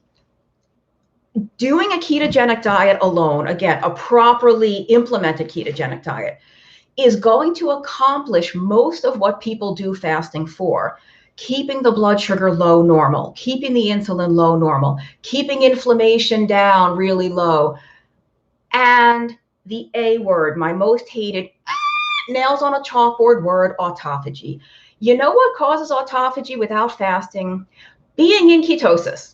doing a ketogenic diet alone, again, a properly implemented ketogenic diet, is going to accomplish most of what people do fasting for: keeping the blood sugar low normal, keeping the insulin low normal, keeping inflammation down really low, and the A word, my most hated, nails on a chalkboard word, autophagy. You know what causes autophagy without fasting? Being in ketosis.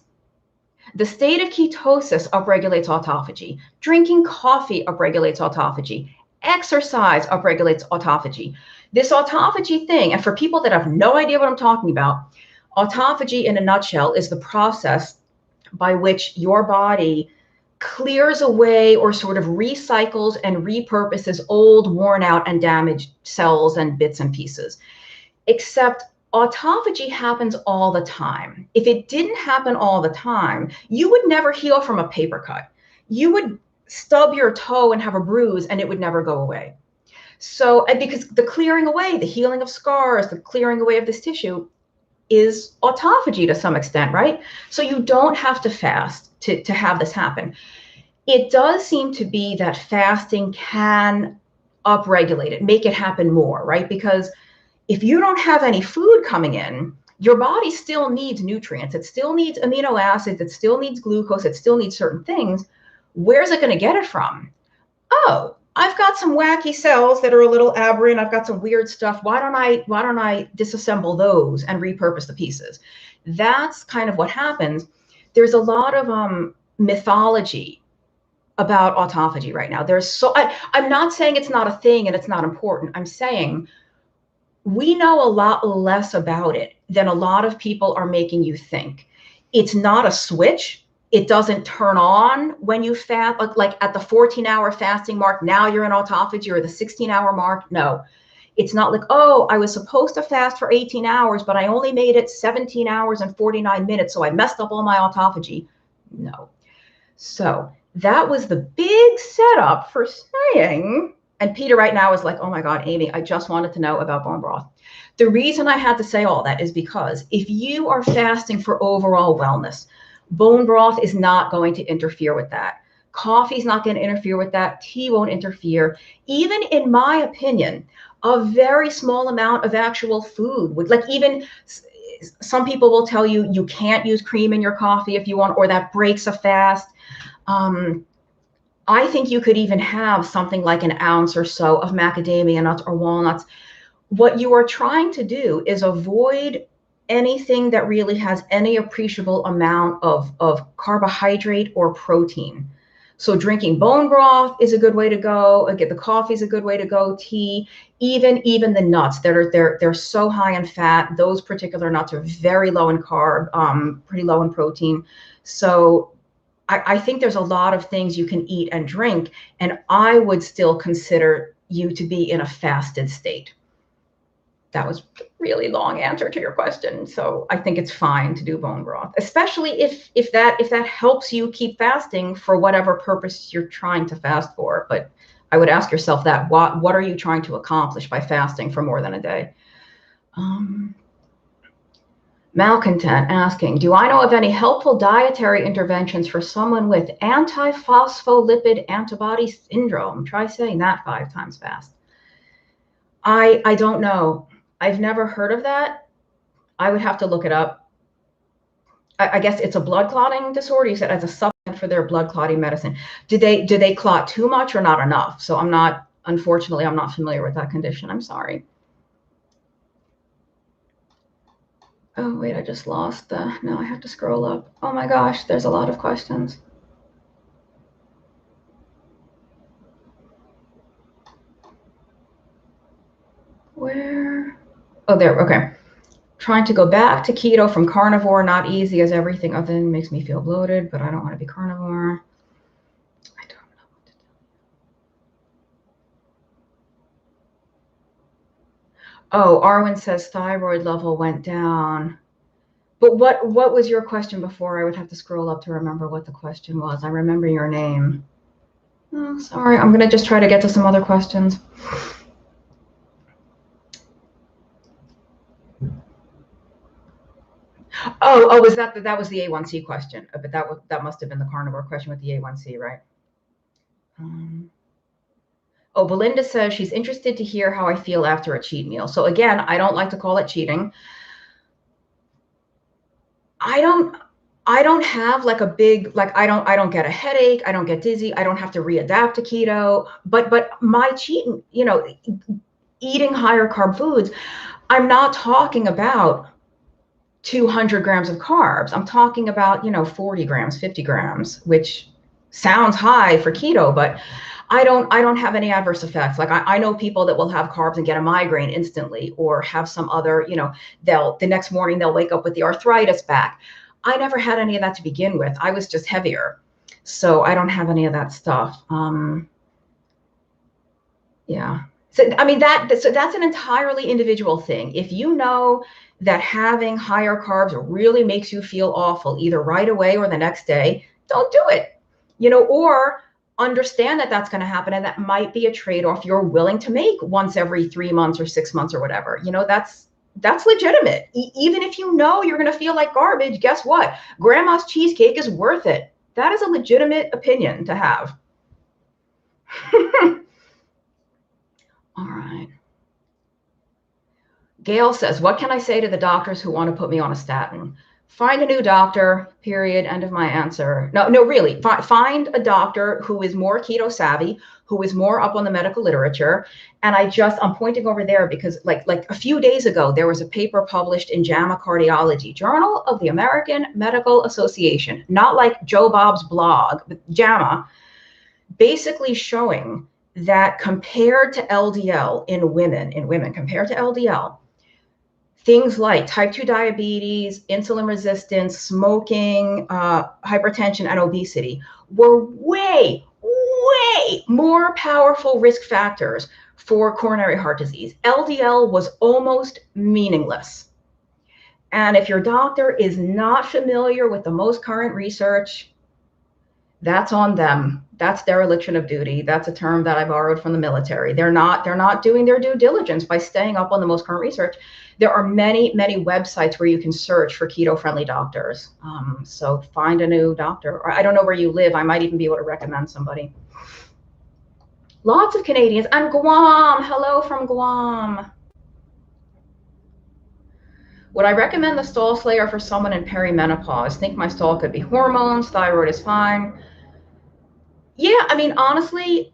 The state of ketosis upregulates autophagy. Drinking coffee upregulates autophagy. Exercise upregulates autophagy. This autophagy thing, and for people that have no idea what I'm talking about, autophagy in a nutshell is the process by which your body clears away or sort of recycles and repurposes old, worn out, and damaged cells and bits and pieces. Except autophagy happens all the time. If it didn't happen all the time, you would never heal from a paper cut. You would stub your toe and have a bruise and it would never go away. So, and because the clearing away, the healing of scars, the clearing away of this tissue is autophagy to some extent, right? So you don't have to fast to have this happen. It does seem to be that fasting can upregulate it, make it happen more, right? Because if you don't have any food coming in, your body still needs nutrients. It still needs amino acids. It still needs glucose. It still needs certain things. Where's it going to get it from? Oh, I've got some wacky cells that are a little aberrant. I've got some weird stuff. Why don't I disassemble those and repurpose the pieces? That's kind of what happens. There's a lot of mythology about autophagy right now. I'm not saying it's not a thing and it's not important. I'm saying we know a lot less about it than a lot of people are making you think. It's not a switch. It doesn't turn on when you fast, like at the 14-hour fasting mark, now you're in autophagy, or the 16-hour mark. No, it's not like, oh, I was supposed to fast for 18 hours, but I only made it 17 hours and 49 minutes, so I messed up all my autophagy. No. So that was the big setup for saying, and Peter right now is like, oh my God, Amy, I just wanted to know about bone broth. The reason I had to say all that is because if you are fasting for overall wellness, bone broth is not going to interfere with that. Coffee is not going to interfere with that. Tea won't interfere. Even in my opinion, a very small amount of actual food would, like, even some people will tell you you can't use cream in your coffee if you want, or that breaks a fast. I think you could even have something like an ounce or so of macadamia nuts or walnuts. What you are trying to do is avoid anything that really has any appreciable amount of carbohydrate or protein. So drinking bone broth is a good way to go. Again, the coffee is a good way to go. Tea, even the nuts that are they're so high in fat. Those particular nuts are very low in carb, pretty low in protein. So I think there's a lot of things you can eat and drink, and I would still consider you to be in a fasted state. That was a really long answer to your question. So I think it's fine to do bone broth, especially if that helps you keep fasting for whatever purpose you're trying to fast for. But I would ask yourself that, what are you trying to accomplish by fasting for more than a day? Malcontent asking, do I know of any helpful dietary interventions for someone with antiphospholipid antibody syndrome? Try saying that 5 times fast. I don't know. I've never heard of that. I would have to look it up. I guess it's a blood clotting disorder. You said as a supplement for their blood clotting medicine. Do they clot too much or not enough? So unfortunately, I'm not familiar with that condition. I'm sorry. Oh, wait, I just lost no, I have to scroll up. Oh my gosh, there's a lot of questions. Where? Oh, there, okay. Trying to go back to keto from carnivore, not easy as everything other than makes me feel bloated, but I don't want to be carnivore. I don't know what to do. Oh, Arwen says thyroid level went down. But what was your question before? I would have to scroll up to remember what the question was. I remember your name. Oh, sorry. I'm going to just try to get to some other questions. Oh, was that was the A1C question? But that must have been the carnivore question with the A1C, right? Oh, Belinda says she's interested to hear how I feel after a cheat meal. So again, I don't like to call it cheating. I don't have like a big, like, I don't get a headache. I don't get dizzy. I don't have to readapt to keto, but my cheating, eating higher carb foods, I'm not talking about 200 grams of carbs. I'm talking about, 40 grams, 50 grams, which sounds high for keto, but I don't have any adverse effects. Like I know people that will have carbs and get a migraine instantly, or have some other, the next morning they'll wake up with the arthritis back. I never had any of that to begin with. I was just heavier. So I don't have any of that stuff. Yeah. So, I mean, so that's an entirely individual thing. If you know that having higher carbs really makes you feel awful, either right away or the next day, don't do it, or understand that that's going to happen. And that might be a trade-off you're willing to make once every 3 months or 6 months or whatever. That's legitimate. Even if you know you're going to feel like garbage, guess what? Grandma's cheesecake is worth it. That is a legitimate opinion to have. All right. Gail says, what can I say to the doctors who want to put me on a statin? Find a new doctor, period, end of my answer. No, really, find a doctor who is more keto savvy, who is more up on the medical literature. And I'm pointing over there because like a few days ago, there was a paper published in JAMA Cardiology, Journal of the American Medical Association, not like Joe Bob's blog, but JAMA, basically showing that compared to LDL in women, compared to LDL, things like type 2 diabetes, insulin resistance, smoking, hypertension, and obesity were way, way more powerful risk factors for coronary heart disease. LDL was almost meaningless. And if your doctor is not familiar with the most current research, that's on them. That's dereliction of duty. That's a term that I borrowed from the military. They're not doing their due diligence by staying up on the most current research. There are many, many websites where you can search for keto-friendly doctors. So find a new doctor. Or I don't know where you live. I might even be able to recommend somebody. Lots of Canadians. And Guam. Hello from Guam. Would I recommend the stall slayer for someone in perimenopause? Think my stall could be hormones. Thyroid is fine. Yeah, I mean, honestly,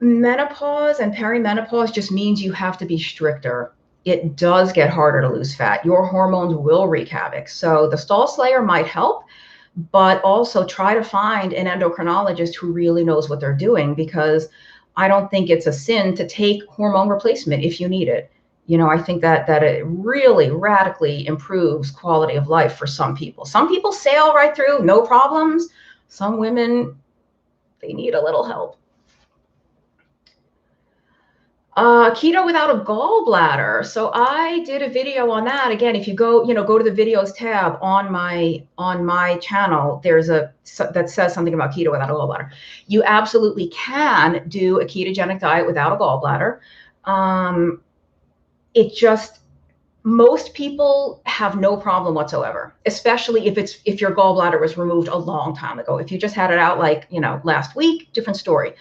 menopause and perimenopause just means you have to be stricter. It does get harder to lose fat. Your hormones will wreak havoc. So the stall slayer might help, but also try to find an endocrinologist who really knows what they're doing, because I don't think it's a sin to take hormone replacement if you need it. I think that it really radically improves quality of life for some people. Some people sail right through, no problems. Some women, they need a little help. Keto without a gallbladder. So I did a video on that. Again, if you go to the videos tab on my channel, there's that says something about keto without a gallbladder. You absolutely can do a ketogenic diet without a gallbladder. Most people have no problem whatsoever, especially if your gallbladder was removed a long time ago. If you just had it out last week, different story.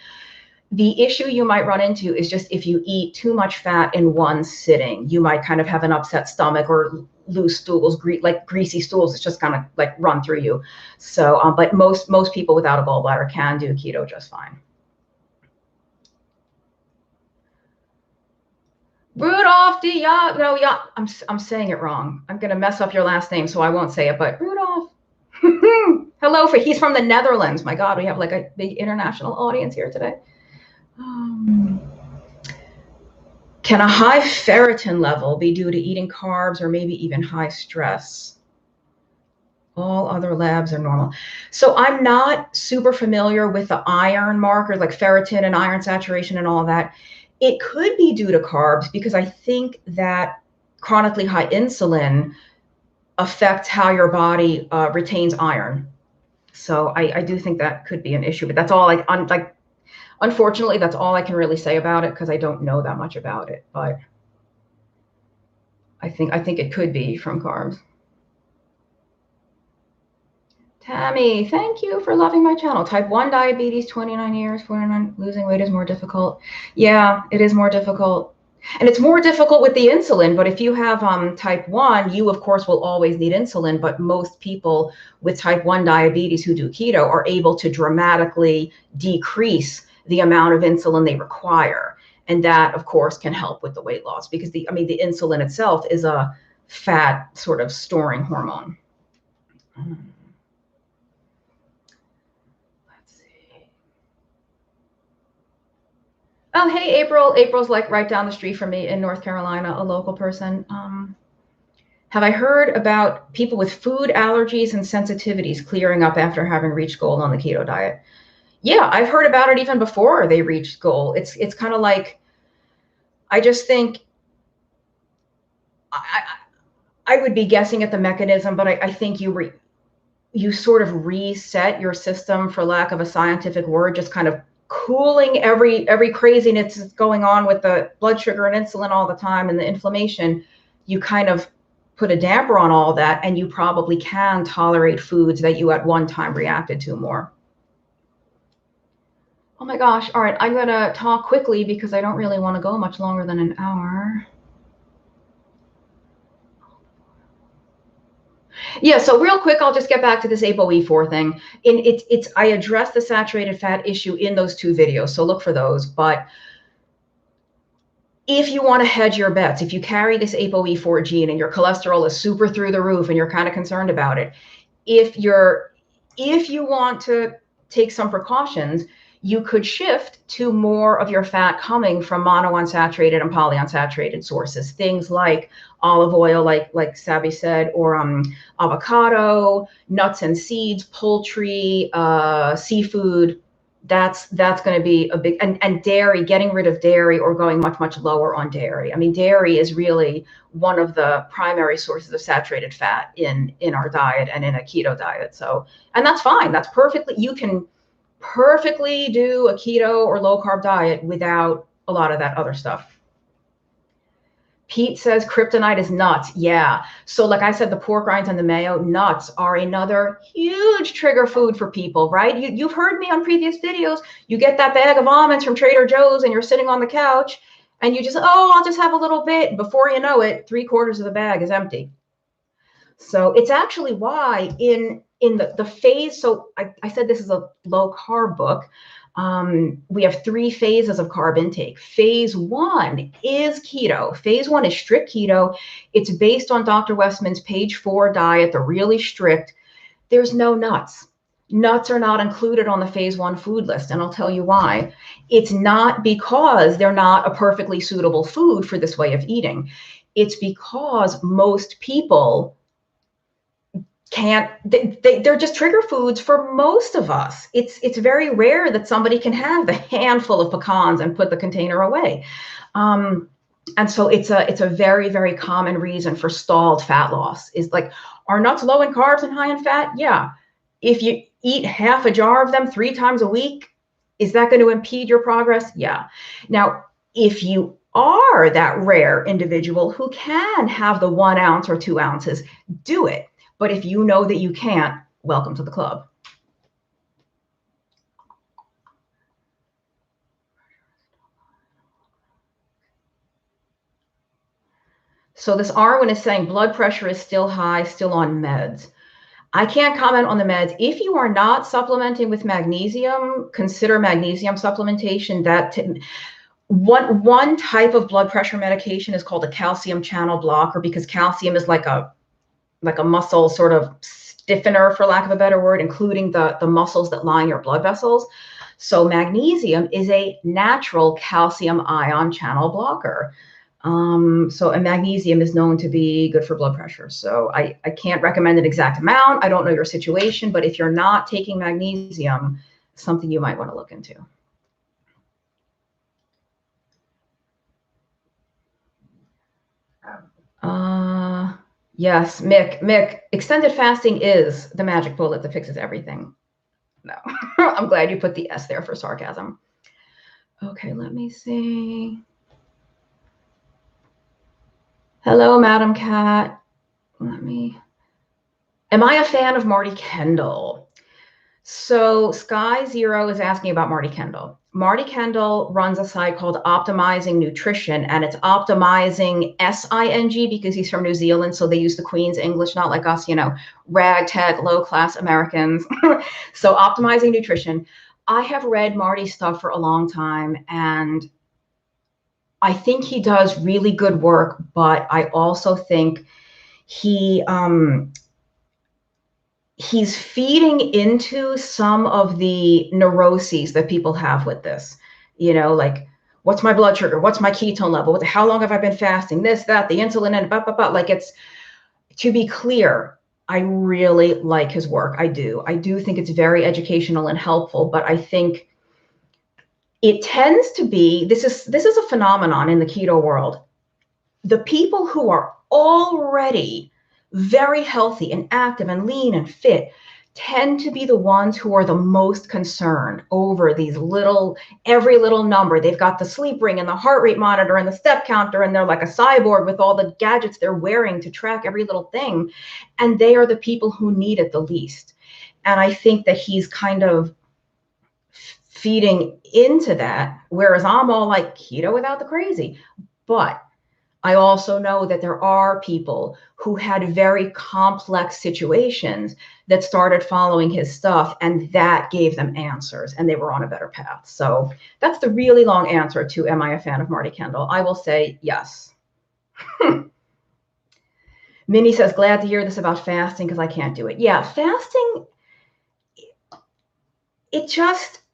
The issue you might run into is just if you eat too much fat in one sitting, you might kind of have an upset stomach or loose stools, like greasy stools. It's just kind of like run through you. So, but most people without a gallbladder can do keto just fine. Rudolph I'm saying it wrong. I'm gonna mess up your last name, so I won't say it. But Rudolph, hello. He's from the Netherlands. My God, we have like a big international audience here today. Can a high ferritin level be due to eating carbs or maybe even high stress? All other labs are normal. So I'm not super familiar with the iron markers like ferritin and iron saturation and all of that. It could be due to carbs, because I think that chronically high insulin affects how your body retains iron. So I do think that could be an issue, but that's all unfortunately, that's all I can really say about it, because I don't know that much about it. But I think it could be from carbs. Tammy, thank you for loving my channel. Type 1 diabetes, 29 years, 49. Losing weight is more difficult. Yeah, it is more difficult. And it's more difficult with the insulin. But if you have type 1, you, of course, will always need insulin. But most people with type 1 diabetes who do keto are able to dramatically decrease the amount of insulin they require. And that, of course, can help with the weight loss, because the insulin itself is a fat sort of storing hormone. Oh, hey, April. April's like right down the street from me in North Carolina, a local person. Have I heard about people with food allergies and sensitivities clearing up after having reached goal on the keto diet? Yeah, I've heard about it even before they reached goal. It's kind of like, I just think I would be guessing at the mechanism, but I think you sort of reset your system, for lack of a scientific word, just kind of cooling every craziness that's going on with the blood sugar and insulin all the time and the inflammation. You kind of put a damper on all that, and you probably can tolerate foods that you at one time reacted to more. Oh my gosh. All right. I'm going to talk quickly because I don't really want to go much longer than an hour. Yeah, so real quick, I'll just get back to this ApoE4 thing. I addressed the saturated fat issue in those 2 videos, so look for those. But if you want to hedge your bets, if you carry this ApoE4 gene and your cholesterol is super through the roof and you're kind of concerned about it, if you want to take some precautions, you could shift to more of your fat coming from monounsaturated and polyunsaturated sources, things like olive oil, like Sabby said, or avocado, nuts and seeds, poultry, seafood. That's going to be a big, and dairy, getting rid of dairy or going much lower on dairy. I mean, dairy is really one of the primary sources of saturated fat in our diet and in a keto diet. So, and that's fine. That's perfectly, you can perfectly do a keto or low carb diet without a lot of that other stuff. Pete says kryptonite is nuts. Yeah. So like I said, the pork rinds and the mayo, nuts are another huge trigger food for people, right? You've heard me on previous videos. You get that bag of almonds from Trader Joe's and you're sitting on the couch and you just, oh, I'll just have a little bit. Before you know it, 3/4 of the bag is empty. So it's actually why in the phase, so I said this is a low carb book. We have 3 phases of carb intake. Phase 1 is keto. Phase 1 is strict keto. It's based on Dr. Westman's page 4 diet, the really strict. There's no nuts. Nuts are not included on the phase 1 food list, and I'll tell you why. It's not because they're not a perfectly suitable food for this way of eating. It's because most people they're just trigger foods for most of us. It's very rare that somebody can have a handful of pecans and put the container away. And so it's a very, very common reason for stalled fat loss. Is like, are nuts low in carbs and high in fat? Yeah. If you eat half a jar of them 3 times a week, is that going to impede your progress? Yeah. Now, if you are that rare individual who can have the 1 ounce or 2 ounces, do it. But if you know that you can't, welcome to the club. So this Arwen is saying blood pressure is still high, still on meds. I can't comment on the meds. If you are not supplementing with magnesium, consider magnesium supplementation. One type of blood pressure medication is called a calcium channel blocker, because calcium is like a muscle sort of stiffener, for lack of a better word, including the muscles that line your blood vessels. So magnesium is a natural calcium ion channel blocker. And magnesium is known to be good for blood pressure. So I can't recommend an exact amount. I don't know your situation, but if you're not taking magnesium, something you might want to look into. Yes, Mick, extended fasting is the magic bullet that fixes everything. No, I'm glad you put the S there for sarcasm. Okay, let me see. Hello, Madam Cat. Am I a fan of Marty Kendall? So Sky Zero is asking about Marty Kendall. Marty Kendall runs a site called Optimizing Nutrition, and it's optimizing SING because he's from New Zealand. So they use the Queen's English, not like us, ragtag, low-class Americans. So Optimizing Nutrition. I have read Marty's stuff for a long time, and I think he does really good work, but I also think he's feeding into some of the neuroses that people have with this, like, what's my blood sugar? What's my ketone level? How long have I been fasting? This, that, the insulin, and like to be clear, I really like his work. I do. I do think it's very educational and helpful, but I think it tends to be, this is a phenomenon in the keto world. The people who are already very healthy and active and lean and fit tend to be the ones who are the most concerned over these every little number. They've got the sleep ring and the heart rate monitor and the step counter, and they're like a cyborg with all the gadgets they're wearing to track every little thing. And they are the people who need it the least. And I think that he's kind of feeding into that, whereas I'm all like keto without the crazy. But I also know that there are people who had very complex situations that started following his stuff, and that gave them answers, and they were on a better path. So that's the really long answer to, am I a fan of Marty Kendall? I will say yes. Minnie says, glad to hear this about fasting because I can't do it. Yeah, fasting,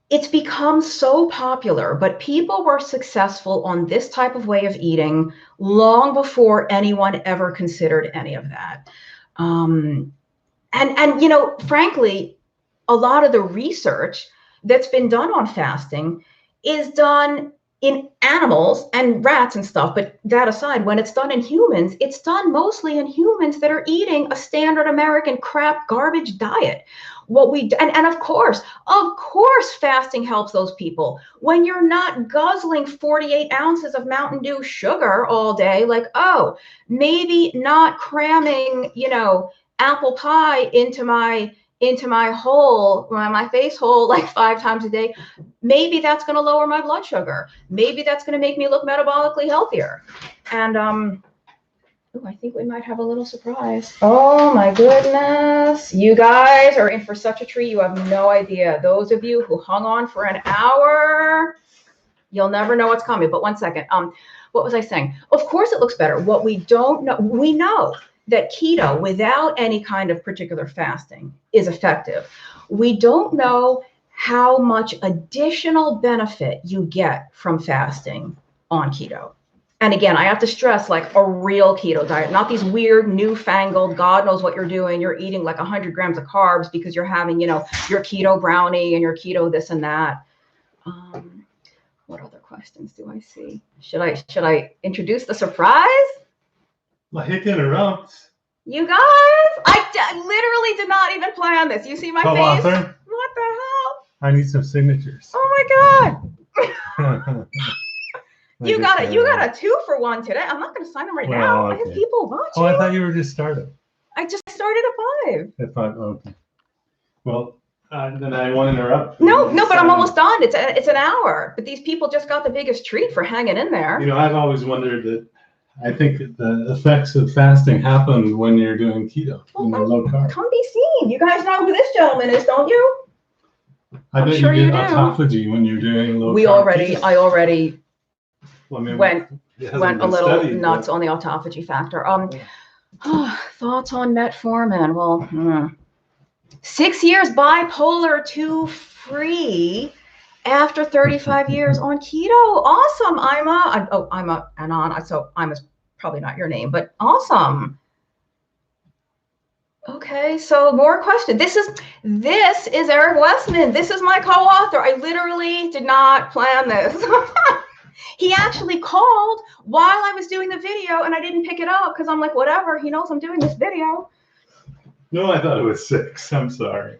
it's become so popular, but people were successful on this type of way of eating long before anyone ever considered any of that. And you know, frankly, a lot of the research that's been done on fasting is done in animals and rats and stuff. But that aside, when it's done in humans, it's done mostly in humans that are eating a standard American crap garbage diet. And of course, fasting helps those people. When you're not guzzling 48 ounces of Mountain Dew sugar all day, like, oh, maybe not cramming, you know, apple pie into my hole, my face hole, like 5 times a day. Maybe that's going to lower my blood sugar. Maybe that's going to make me look metabolically healthier. And I think we might have a little surprise. Oh my goodness. You guys are in for such a treat. You have no idea. Those of you who hung on for an hour, you'll never know what's coming. But one second. What was I saying? Of course it looks better. What we don't know, we know that keto without any kind of particular fasting is effective. We don't know how much additional benefit you get from fasting on keto. And again, I have to stress, like a real keto diet, not these weird newfangled, God knows what you're doing. You're eating like 100 grams of carbs because you're having, you know, your keto brownie and your keto this and that. What other questions do I see? Should I introduce the surprise? Well, hit interrupt. You guys, I literally did not even plan this. You see my face? Author? What the hell? I need some signatures. Oh my God. You got a 2-for-1 today. I'm not going to sign them right now. Okay. I have people watching. Oh, I thought you were just started. I just started at 5. At 5, okay. Well, then I won't interrupt. No, but I'm almost done. It's an hour. But these people just got the biggest treat for hanging in there. You know, I've always wondered that. I think the effects of fasting happen when you're doing keto, when you're low carb. Come be seen. You guys know who this gentleman is, don't you? I bet you get autophagy when you're doing low carb. I already went a little nuts on the autophagy factor. Thoughts on metformin? Well, 6 years bipolar 2 free after 35 years on keto. Awesome. Ima Anon. So Ima's probably not your name, but awesome. Okay, so more questions. This is Eric Westman. This is my co-author. I literally did not plan this. He actually called while I was doing the video, and I didn't pick it up because I'm like, whatever. He knows I'm doing this video. No, I thought it was 6. I'm sorry.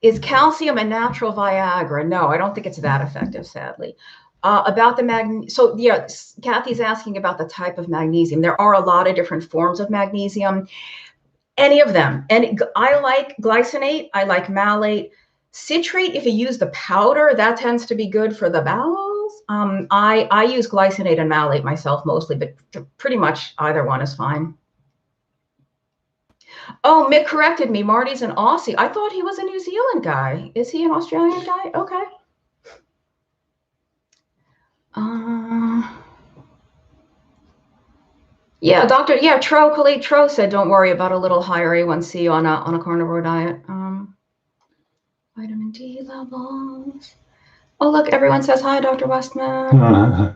Is calcium a natural Viagra? No, I don't think it's that effective, sadly. About the magnesium. So yeah, Kathy's asking about the type of magnesium. There are a lot of different forms of magnesium. Any of them. And I like glycinate. I like malate. Citrate, if you use the powder, that tends to be good for the bowels. I use glycinate and malate myself mostly, but pretty much either one is fine. Oh, Mick corrected me. Marty's an Aussie. I thought he was a New Zealand guy. Is he an Australian guy? Okay. Yeah, Khalid Tro said, don't worry about a little higher A1C on a carnivore diet. Vitamin D levels. Oh, look, everyone says hi, Dr. Westman.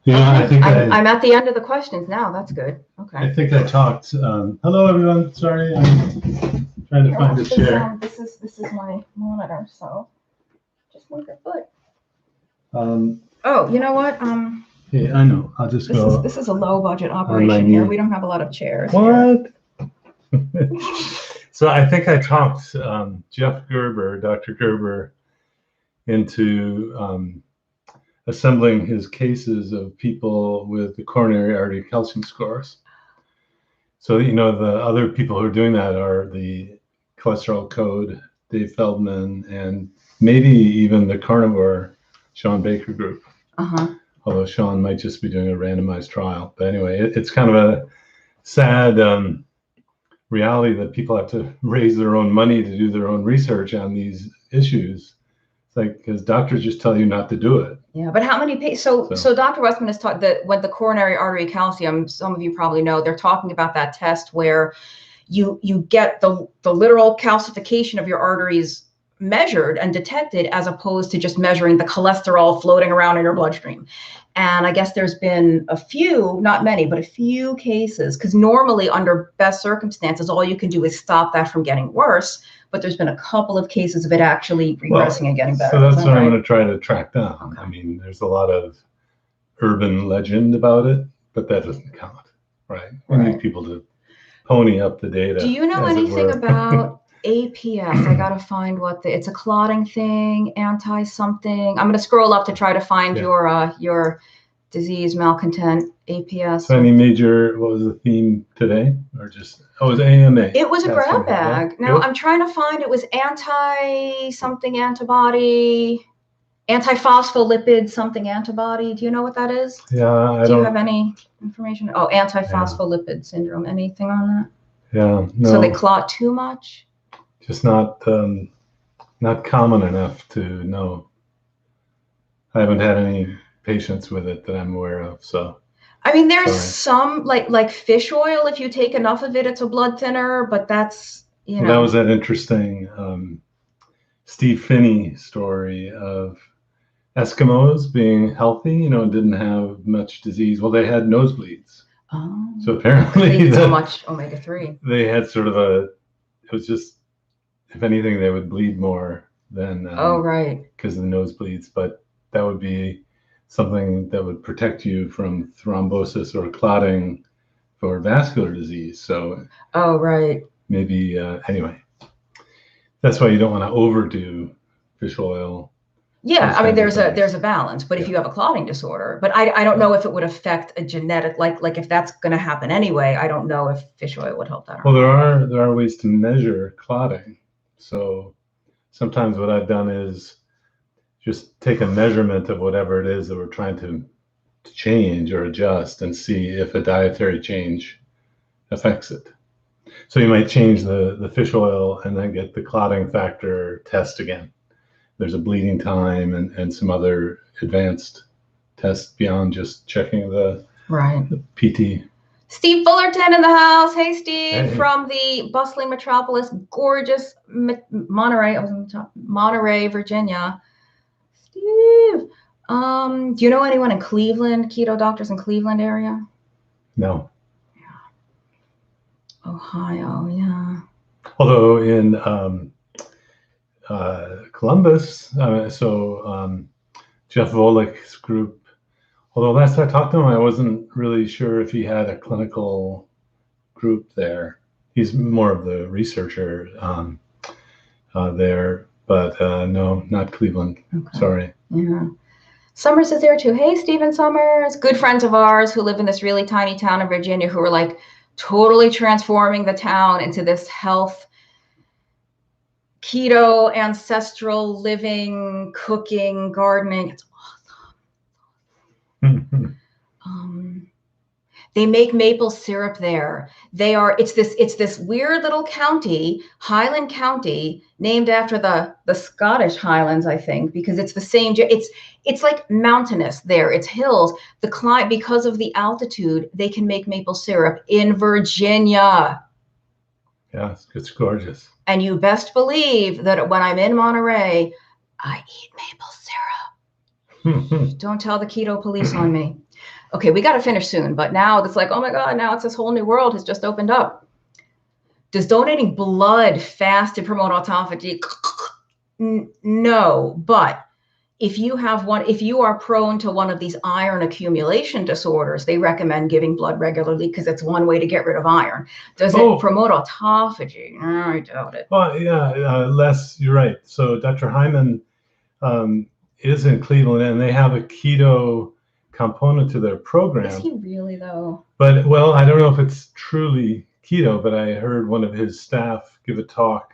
Yeah, I think I'm at the end of the questions now. That's good. Okay. I think I talked. Hello, everyone. Sorry, I'm trying to find a chair. This is my monitor, so just move your foot. Oh, you know what? Yeah, I know. I'll just go. This is a low budget operation here. We don't have a lot of chairs. What? So I think I talked Jeff Gerber, Dr. Gerber, into assembling his cases of people with the coronary artery calcium scores. So, you know, the other people who are doing that are the Cholesterol Code, Dave Feldman, and maybe even the Carnivore, Sean Baker group. Although Sean might just be doing a randomized trial. But anyway, it's kind of a sad reality that people have to raise their own money to do their own research on these issues. It's like, because doctors just tell you not to do it. Yeah, but how many patients? So Dr. Westman has taught that when the coronary artery calcium, some of you probably know, they're talking about that test where you get the literal calcification of your arteries measured and detected, as opposed to just measuring the cholesterol floating around in your bloodstream. And I guess there's been a few, not many, but a few cases, because normally under best circumstances, all you can do is stop that from getting worse. But there's been a couple of cases of it actually regressing and getting better. So that's what I'm going to try to track down. Okay. I mean, there's a lot of urban legend about it, but that doesn't count, right? We need people to pony up the data. Do you know anything about APS? I got to find it's a clotting thing, anti-something. I'm going to scroll up to try to find your disease malcontent, APS. So any major, what was the theme today? Or just, it was AMA. It was a grab bag. Now I'm trying to find, it was anti-something antibody, antiphospholipid something antibody. Do you know what that is? Yeah, Do you have any information? Oh, antiphospholipid syndrome. Anything on that? Yeah, no. So they clot too much? Just not common enough to know. I haven't had any patients with it that I'm aware of. So I mean, there's some like fish oil. If you take enough of it, it's a blood thinner. But that's, you know. That was that interesting Steve Finney story of Eskimos being healthy, you know, didn't have much disease. Well, they had nosebleeds. Oh. So apparently so much omega-3. They had sort of it was just, if anything, they would bleed more than because of the nosebleeds. But that would be something that would protect you from thrombosis or clotting for vascular disease. So maybe anyway, that's why you don't want to overdo fish oil. Yeah, I mean, there's a balance, but if you have a clotting disorder, but I don't know if it would affect a genetic, like if that's going to happen anyway. I don't know if fish oil would help that. Well, there are ways to measure clotting. So sometimes what I've done is just take a measurement of whatever it is that we're trying to change or adjust and see if a dietary change affects it. So you might change the fish oil and then get the clotting factor test again. There's a bleeding time and some other advanced tests beyond just checking the PT. Steve Fullerton in the house. Hey, Steve, from the bustling metropolis, gorgeous Monterey, Virginia. Steve, do you know anyone in Cleveland, keto doctors in Cleveland area? No. Yeah. Ohio, yeah. Although in Columbus, Jeff Volek's group, although last I talked to him, I wasn't really sure if he had a clinical group there. He's more of the researcher there, but no, not Cleveland. Okay. Sorry. Yeah. Summers is there too. Hey, Stephen Summers, good friends of ours who live in this really tiny town in Virginia who are like totally transforming the town into this health, keto, ancestral living, cooking, gardening. It's awesome. They make maple syrup there. It's this weird little county, Highland County, named after the Scottish Highlands, I think, because it's the same. It's like mountainous there. It's hills. The climate, because of the altitude, they can make maple syrup in Virginia. Yeah, it's gorgeous. And you best believe that when I'm in Monterey, I eat maple syrup. Don't tell the keto police on me. Okay, we got to finish soon, but now it's like, oh my God, now it's this whole new world has just opened up. Does donating blood fast to promote autophagy? No, but if you are prone to one of these iron accumulation disorders, they recommend giving blood regularly because it's one way to get rid of iron. Does it promote autophagy? I doubt it. Well, yeah, Les, you're right. So Dr. Hyman is in Cleveland, and they have a keto component to their program. Is he really, though? But, well, I don't know if it's truly keto, but I heard one of his staff give a talk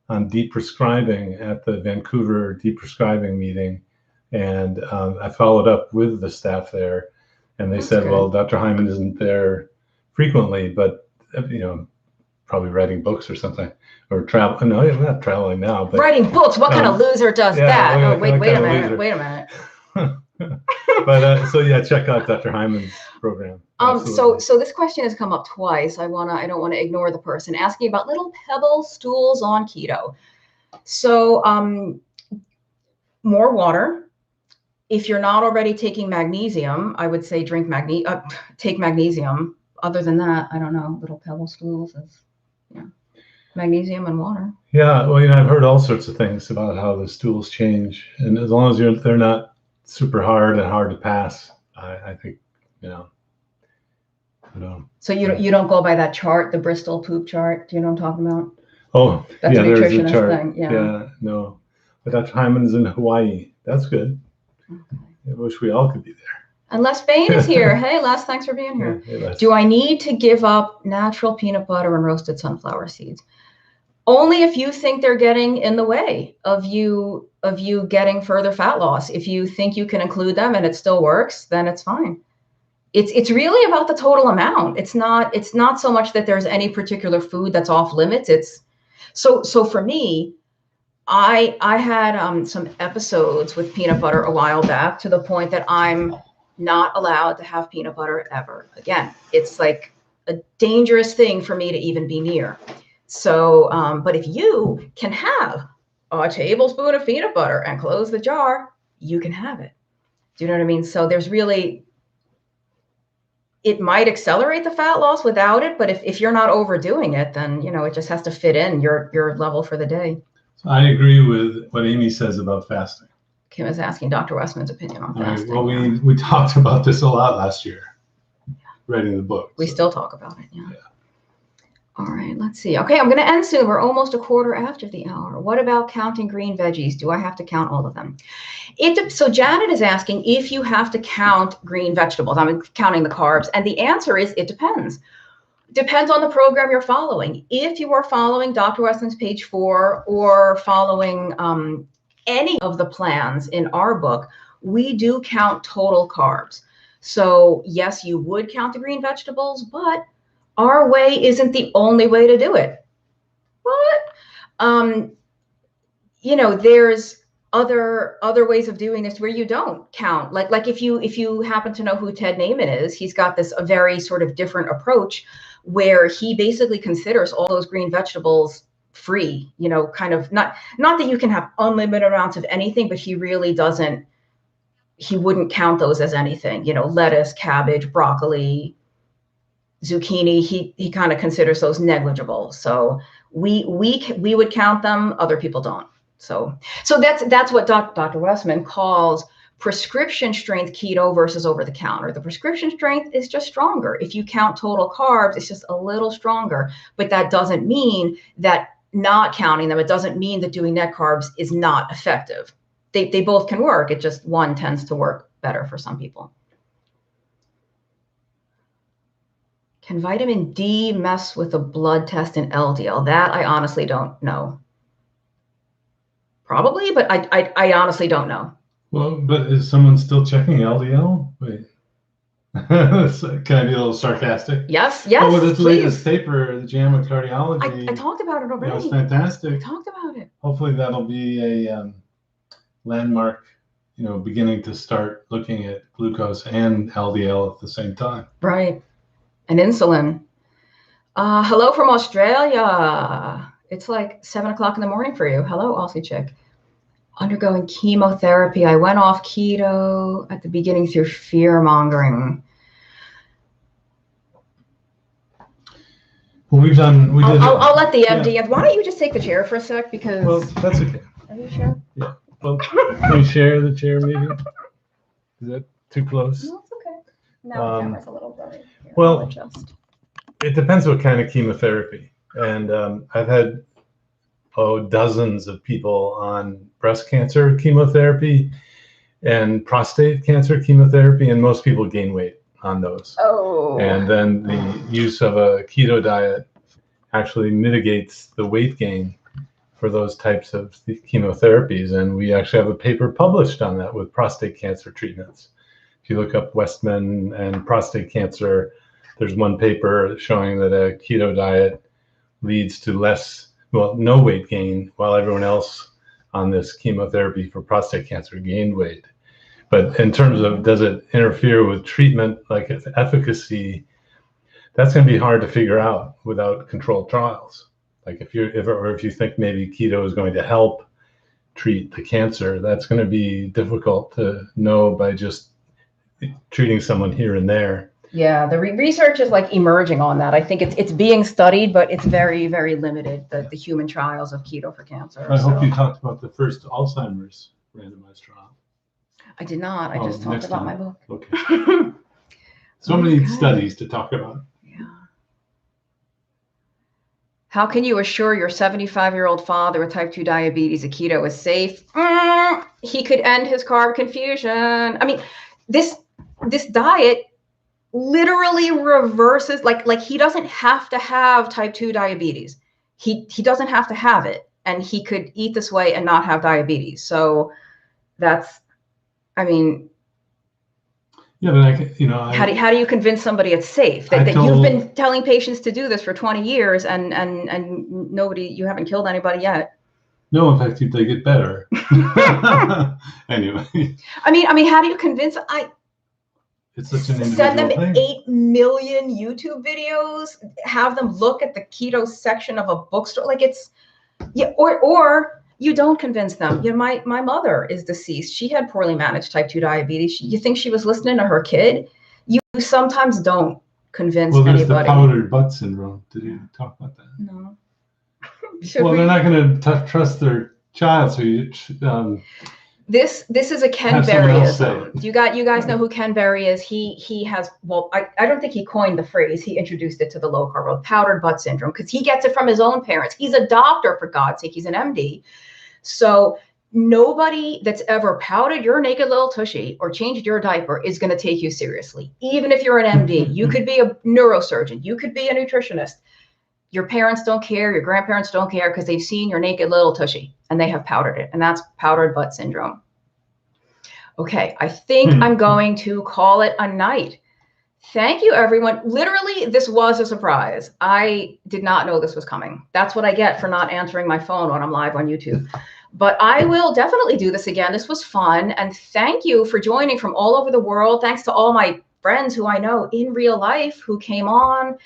on deprescribing at the Vancouver deprescribing meeting. And I followed up with the staff there, and they said, well, Dr. Hyman isn't there frequently, but, probably writing books or something, or travel. No, I'm not traveling now. But writing books. What kind of loser does that? Oh, wait a minute. Wait a minute. But so yeah, check out Dr. Hyman's program. So this question has come up twice. I don't want to ignore the person asking about little pebble stools on keto. So more water. If you're not already taking magnesium, I would say take magnesium. Other than that, I don't know. Little pebble stools is magnesium and water. Yeah, well, I've heard all sorts of things about how the stools change, and as long as they're not super hard and hard to pass, I think, So you don't go by that chart, the Bristol poop chart? Do you know what I'm talking about? Oh, that's yeah, a there's a chart. Thing. Yeah, no, but Dr. Hyman's in Hawaii. That's good. Okay. I wish we all could be there. And Les Bain is here. Hey, Les, thanks for being here. Hey, do I need to give up natural peanut butter and roasted sunflower seeds? Only if you think they're getting in the way of you getting further fat loss. If you think you can include them and it still works, then it's fine. It's really about the total amount. It's not so much that there's any particular food that's off limits. It's so for me, I had some episodes with peanut butter a while back to the point that I'm not allowed to have peanut butter ever again. It's like a dangerous thing for me to even be near. So, but if you can have a tablespoon of peanut butter and close the jar, you can have it. Do you know what I mean? So there's really, it might accelerate the fat loss without it, but if you're not overdoing it, then, it just has to fit in your level for the day. So I agree with what Amy says about fasting. Kim is asking Dr. Westman's opinion on fasting. Well, we talked about this a lot last year, writing the book. We still talk about it, yeah. All right, let's see. Okay, I'm going to end soon. We're almost a quarter after the hour. What about counting green veggies? Do I have to count all of them? So Janet is asking if you have to count green vegetables. I'm counting the carbs. And the answer is it depends. Depends on the program you're following. If you are following Dr. Weston's page 4 or following any of the plans in our book, we do count total carbs. So yes, you would count the green vegetables, but our way isn't the only way to do it. What? There's other ways of doing this where you don't count. Like if you happen to know who Ted Naiman is, he's got a very sort of different approach where he basically considers all those green vegetables free, kind of not that you can have unlimited amounts of anything, but he wouldn't count those as anything, lettuce, cabbage, broccoli, zucchini. He kind of considers those negligible. So we would count them. Other people don't. So that's what Dr. Westman calls prescription strength keto versus over the counter. The prescription strength is just stronger. If you count total carbs, it's just a little stronger, but that doesn't mean that not counting them, it doesn't mean that doing net carbs is not effective. They both can work. It just one tends to work better for some people. Can vitamin D mess with a blood test in LDL? That I honestly don't know. Probably, but I honestly don't know. Well, but is someone still checking LDL? Wait. Can I be a little sarcastic? Yes. Oh, with this latest paper, the JAMA Cardiology. I talked about it already. It was fantastic. I talked about it. Hopefully that'll be a landmark, beginning to start looking at glucose and LDL at the same time. Right. And insulin. Hello from Australia. It's like 7 o'clock in the morning for you. Hello, Aussie chick. Undergoing chemotherapy. I went off keto at the beginning through fear mongering. Well, we did I'll let the MD. Why don't you just take the chair for a sec? Because. Well, that's okay. Are you sure? Yeah. Well, can we share the chair maybe? Is that too close? No, it's okay. Now the camera's a little blurry. Here, well, I'll adjust. It depends what kind of chemotherapy. And I've had dozens of people on breast cancer chemotherapy and prostate cancer chemotherapy, and most people gain weight on those. Oh. And then the use of a keto diet actually mitigates the weight gain for those types of chemotherapies. And we actually have a paper published on that with prostate cancer treatments. If you look up Westman and prostate cancer, there's one paper showing that a keto diet leads to no weight gain, while everyone else on this chemotherapy for prostate cancer gained weight. But in terms of does it interfere with treatment, like its efficacy, that's going to be hard to figure out without controlled trials. Like if you think maybe keto is going to help treat the cancer, that's going to be difficult to know by just treating someone here and there. Yeah, the research is like emerging on that. I think it's being studied, but it's very, very limited, the human trials of keto for cancer. I hope you talked about the first Alzheimer's randomized trial. I did not. I just talked about my book. Okay. So many studies to talk about. Yeah. How can you assure your 75-year-old father with type 2 diabetes that keto is safe? He could end his carb confusion. I mean, this diet literally reverses, like he doesn't have to have type 2 diabetes. He doesn't have to have it, and he could eat this way and not have diabetes. So that's, I mean, yeah, but how do you convince somebody it's safe? That you've been telling patients to do this for 20 years and you haven't killed anybody yet. No, in fact, they get better. Anyway. I mean, how do you convince? It's such an individual send them thing. 8 million YouTube videos, have them look at the keto section of a bookstore. Like or you don't convince them. My mother is deceased. She had poorly managed type 2 diabetes. You think she was listening to her kid? You sometimes don't convince anybody. Well, there's the powdered butt syndrome. Did you talk about that? No. They're not going to trust their child, so you. This is a Ken Berryism. You guys know who Ken Berry is? He has, well, I don't think he coined the phrase. He introduced it to the low carb, powdered butt syndrome, because he gets it from his own parents. He's a doctor, for God's sake. He's an MD. So nobody that's ever pouted your naked little tushy or changed your diaper is going to take you seriously. Even if you're an MD, you could be a neurosurgeon, you could be a nutritionist. Your parents don't care, your grandparents don't care, because they've seen your naked little tushy and they have powdered it, and that's powdered butt syndrome. Okay, I think I'm going to call it a night. Thank you, everyone. Literally, this was a surprise. I did not know this was coming. That's what I get for not answering my phone when I'm live on YouTube. But I will definitely do this again. This was fun. And thank you for joining from all over the world. Thanks to all my friends who I know in real life who came on.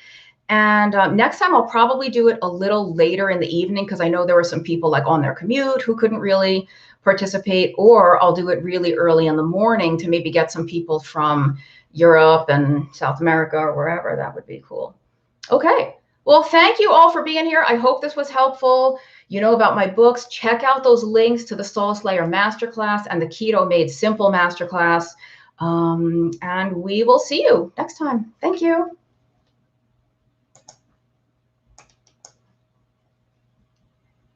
And next time I'll probably do it a little later in the evening, because I know there were some people like on their commute who couldn't really participate, or I'll do it really early in the morning to maybe get some people from Europe and South America or wherever. That would be cool. Okay. Well, thank you all for being here. I hope this was helpful. You know about my books. Check out those links to the Stall Slayer Masterclass and the Keto Made Simple Masterclass. And we will see you next time. Thank you.